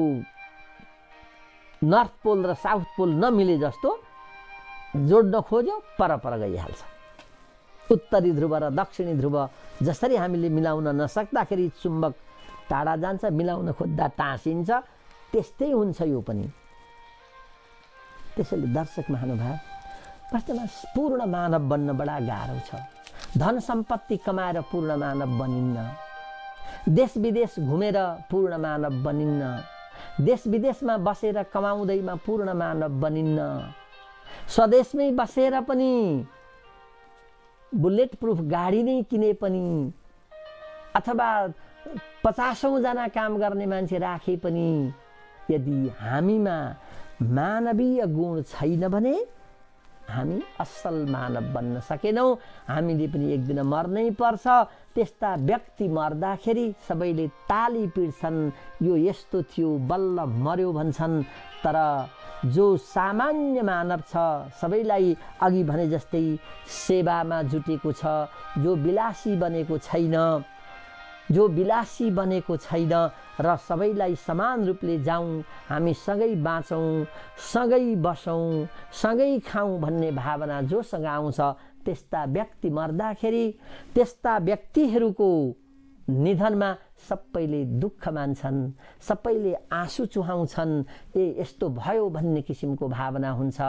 Speaker 1: नर्थ पोल र साउथ पोल नमिले जस्तो जोड्न खोज्यो, परपर गइहाल्छ। उत्तरी ध्रुव र दक्षिणी ध्रुव जसरी हामीले मिलाउन नसक्दाखेरि चुम्बक टाढा जान्छ, मिलाउन खोज्दा टाँसिन्छ, त्यस्तै हुन्छ यो पनि। त्यसैले दर्शक महानुभाव, वास्तवमा पूर्ण मानव बन्न बडा गाह्रो छ। धन सम्पत्ति कमाएर पूर्ण मानव बनिन्न, देश विदेश घुमेर पूर्ण मानव बनिन्न, देश विदेशमा बसेर कमाउँदैमा पूर्ण मानव बनिन्न, स्वदेशमै बसेर पनि बुलेट प्रुफ गाडी नै किने पनि, अथवा 50औं जना काम गर्ने मान्छे राखे पनि यदि हामीमा मानवीय गुण छैन भने हामी असल मानव बन्न सकेनौँ। हामीले पनि एक दिन मर्नै पर्छ। त्यस्ता व्यक्ति मर्दाखेरि सबैले ताली पिट्छन्, यो यस्तो थियो, बल्ल मर्यो भन्छन्। तर जो सामान्य मानव छ, सबैलाई अघि भने जस्तै सेवामा जुटेको छ, जो विलासी बनेको छैन, जो विलासी बनेको छैन र सबैलाई समान रूपले जाउँ, हामी सँगै बाँचौँ, सँगै बसौँ, सँगै खाउँ भन्ने भावना जोसँग आउँछ, त्यस्ता व्यक्ति मर्दाखेरि त्यस्ता व्यक्तिहरूको निधनमा सबैले दुःख मान्छन्, सबैले आँसु चुहाउँछन्। यस्तो भयो भन्ने किसिमको भावना हुन्छ।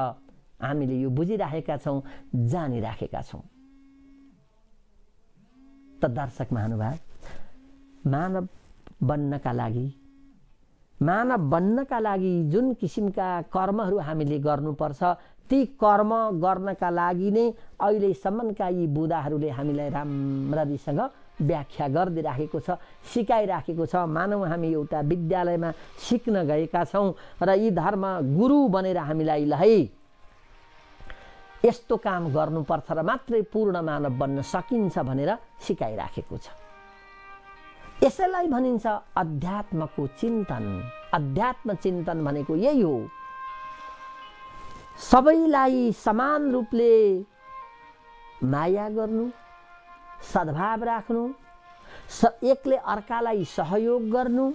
Speaker 1: हामीले यो बुझिराखेका छौँ, जानिराखेका छौँ। त दर्शक महानुभाव, मानव बन्नका लागि जुन किसिमका कर्महरू हामीले गर्नुपर्छ, ती कर्म गर्नका लागि नै अहिलेसम्मका यी बुदाहरूले हामीलाई राम्ररीसँग व्याख्या गरिदिइराखेको छ, सिकाइराखेको छ। मानौँ हामी एउटा विद्यालयमा सिक्न गएका छौँ र यी धर्म गुरु बनेर हामीलाई ल है यस्तो काम गर्नुपर्छ र मात्रै पूर्ण मानव बन्न सकिन्छ भनेर सिकाइराखेको छ। यसैलाई भनिन्छ अध्यात्मको चिन्तन। अध्यात्म चिन्तन भनेको यही हो, सबैलाई समान रूपले माया गर्नु, सद्भाव राख्नु, एकले अर्कालाई सहयोग गर्नु,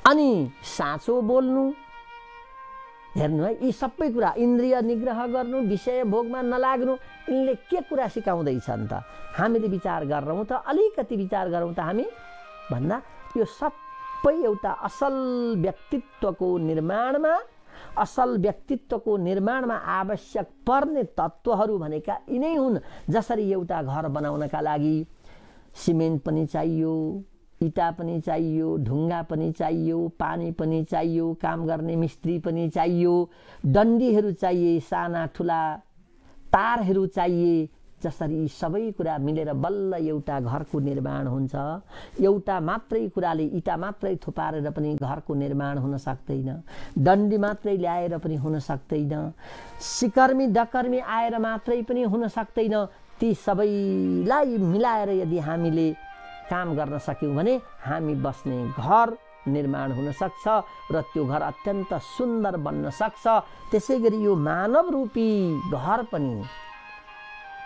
Speaker 1: अनि साँचो बोल्नु। हेर्नु है, यी सबै कुरा, इन्द्रिय निग्रह गर्नु, विषय भोगमा नलाग्नु, यिनले के कुरा सिकाउँदैछन् त? हामीले विचार गरौँ त, अलिकति विचार गरौँ त हामी भन्दा यो सबै एउटा असल व्यक्तित्वको निर्माणमा आवश्यक पर्ने तत्त्वहरू भनेका यिनै हुन्। जसरी एउटा घर बनाउनका लागि सिमेन्ट पनि चाहियो, इटा पनि चाहियो, ढुङ्गा पनि चाहियो, पानी पनि चाहियो, काम गर्ने मिस्त्री पनि चाहियो, डन्डीहरू चाहिए, साना ठुला तारहरू चाहिए। जसरी सबै कुरा मिलेर बल्ल एउटा घरको निर्माण हुन्छ। एउटा मात्रै कुराले, इटा मात्रै थुपारेर पनि घरको निर्माण हुन सक्दैन, डन्डी मात्रै ल्याएर पनि हुन सक्दैन, सिकर्मी डकर्मी आएर मात्रै पनि हुन सक्दैन। ती सबैलाई मिलाएर यदि हामीले काम गर्न सक्यौँ भने हामी बस्ने घर निर्माण हुन सक्छ र त्यो घर अत्यन्त सुन्दर बन्न सक्छ। त्यसैगरी यो मानव रूपी घर पनि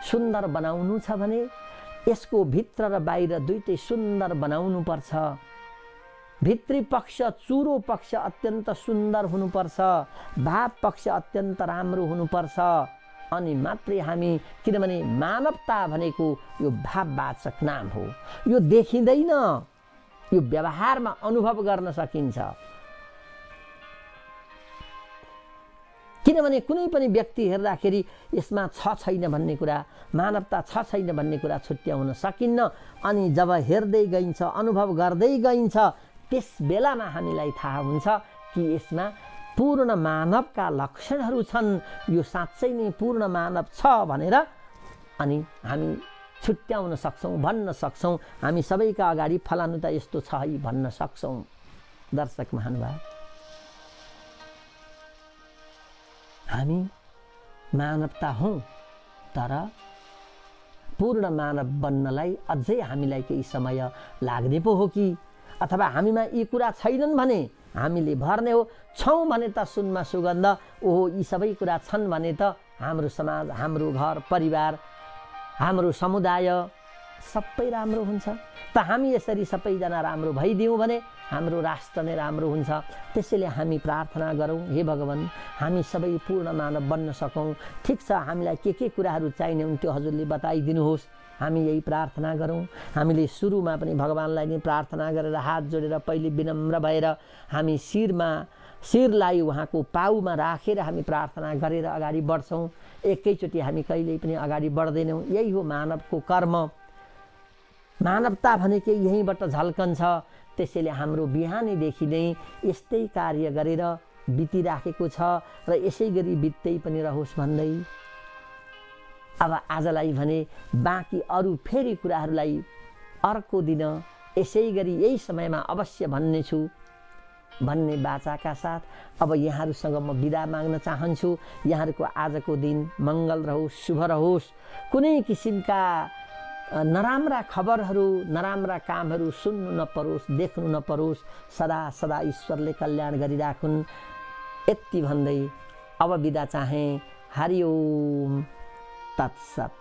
Speaker 1: सुन्दर बनाउनु छ भने यसको भित्र र बाहिर दुईटै सुन्दर बनाउनु पर्छ। भित्री पक्ष चुरो पक्ष अत्यन्त सुन्दर हुनुपर्छ, भाव पक्ष अत्यन्त राम्रो हुनुपर्छ, अनि मात्रै हामी, किनभने मानवता भनेको यो भाववाचक नाम हो, यो देखिँदैन, यो व्यवहारमा अनुभव गर्न सकिन्छ। किनभने कुनै पनि व्यक्ति हेर्दाखेरि यसमा छैन भन्ने कुरा, मानवता छैन भन्ने कुरा छुट्याउन सकिन्न। अनि जब हेर्दै गइन्छ, अनुभव गर्दै गइन्छ, त्यस बेलामा हामीलाई थाहा हुन्छ कि यसमा पूर्ण मानवका लक्षणहरू छन्, यो साँच्चै नै पूर्ण मानव छ भनेर अनि हामी छुट्याउन सक्छौँ, भन्न सक्छौँ। हामी सबैका अगाडि फलानु त यस्तो छ है भन्न सक्छौँ। दर्शक महानुभाव, हामी मानवता हौँ, तर पूर्ण मानव बन्नलाई अझै हामीलाई केही समय लाग्ने पो हो कि, अथवा हामीमा यी कुरा छैनन् भने हामीले भर्ने हो। छौँ भने त सुनमा सुगन्ध, ओहो यी सबै कुरा छन् भने त हाम्रो समाज, हाम्रो घर परिवार, हाम्रो समुदाय सबै राम्रो हुन्छ। त हामी यसरी सबैजना राम्रो भइदियौँ भने हाम्रो राष्ट्र नै राम्रो हुन्छ। त्यसैले हामी प्रार्थना गरौँ, हे भगवान हामी सबै पूर्ण मानव बन्न सकौँ। ठिक छ, हामीलाई के कुराहरू चाहिने हुन् त्यो हजुरले बताइदिनुहोस्, हामी यही प्रार्थना गरौँ। हामीले सुरुमा पनि भगवानलाई नै प्रार्थना गरेर हात जोडेर पहिले विनम्र भएर हामी शिरलाई उहाँको पाउमा राखेर हामी प्रार्थना गरेर अगाडि बढ्छौँ। एकैचोटि हामी कहिल्यै पनि अगाडि बढ्दैनौँ। यही हो मानवको कर्म, मानवता भनेकै यहीँबाट झल्कन्छ। त्यसैले हाम्रो बिहानैदेखि नै यस्तै कार्य गरेर बितिराखेको छ र यसै गरी बित्दै पनि रहोस् भन्दै अब आजलाई भने बाँकी अरू फेरि कुराहरूलाई अर्को दिन यसै गरी यही समयमा अवश्य भन्नेछु भन्ने बाचाका साथ अब यहाँहरूसँग म बिदा माग्न चाहन्छु। यहाँहरूको आजको दिन मङ्गल रहोस्, शुभ रहोस्। कुनै किसिमका नराम्रा खबरहरू, नराम्रा कामहरू सुन्नु नपरोस्, देख्नु नपरोस्। सदा सदा ईश्वरले कल्याण गरिराखुन्। यति भन्दै अब बिदा चाहे। हरि ओम तत्सत।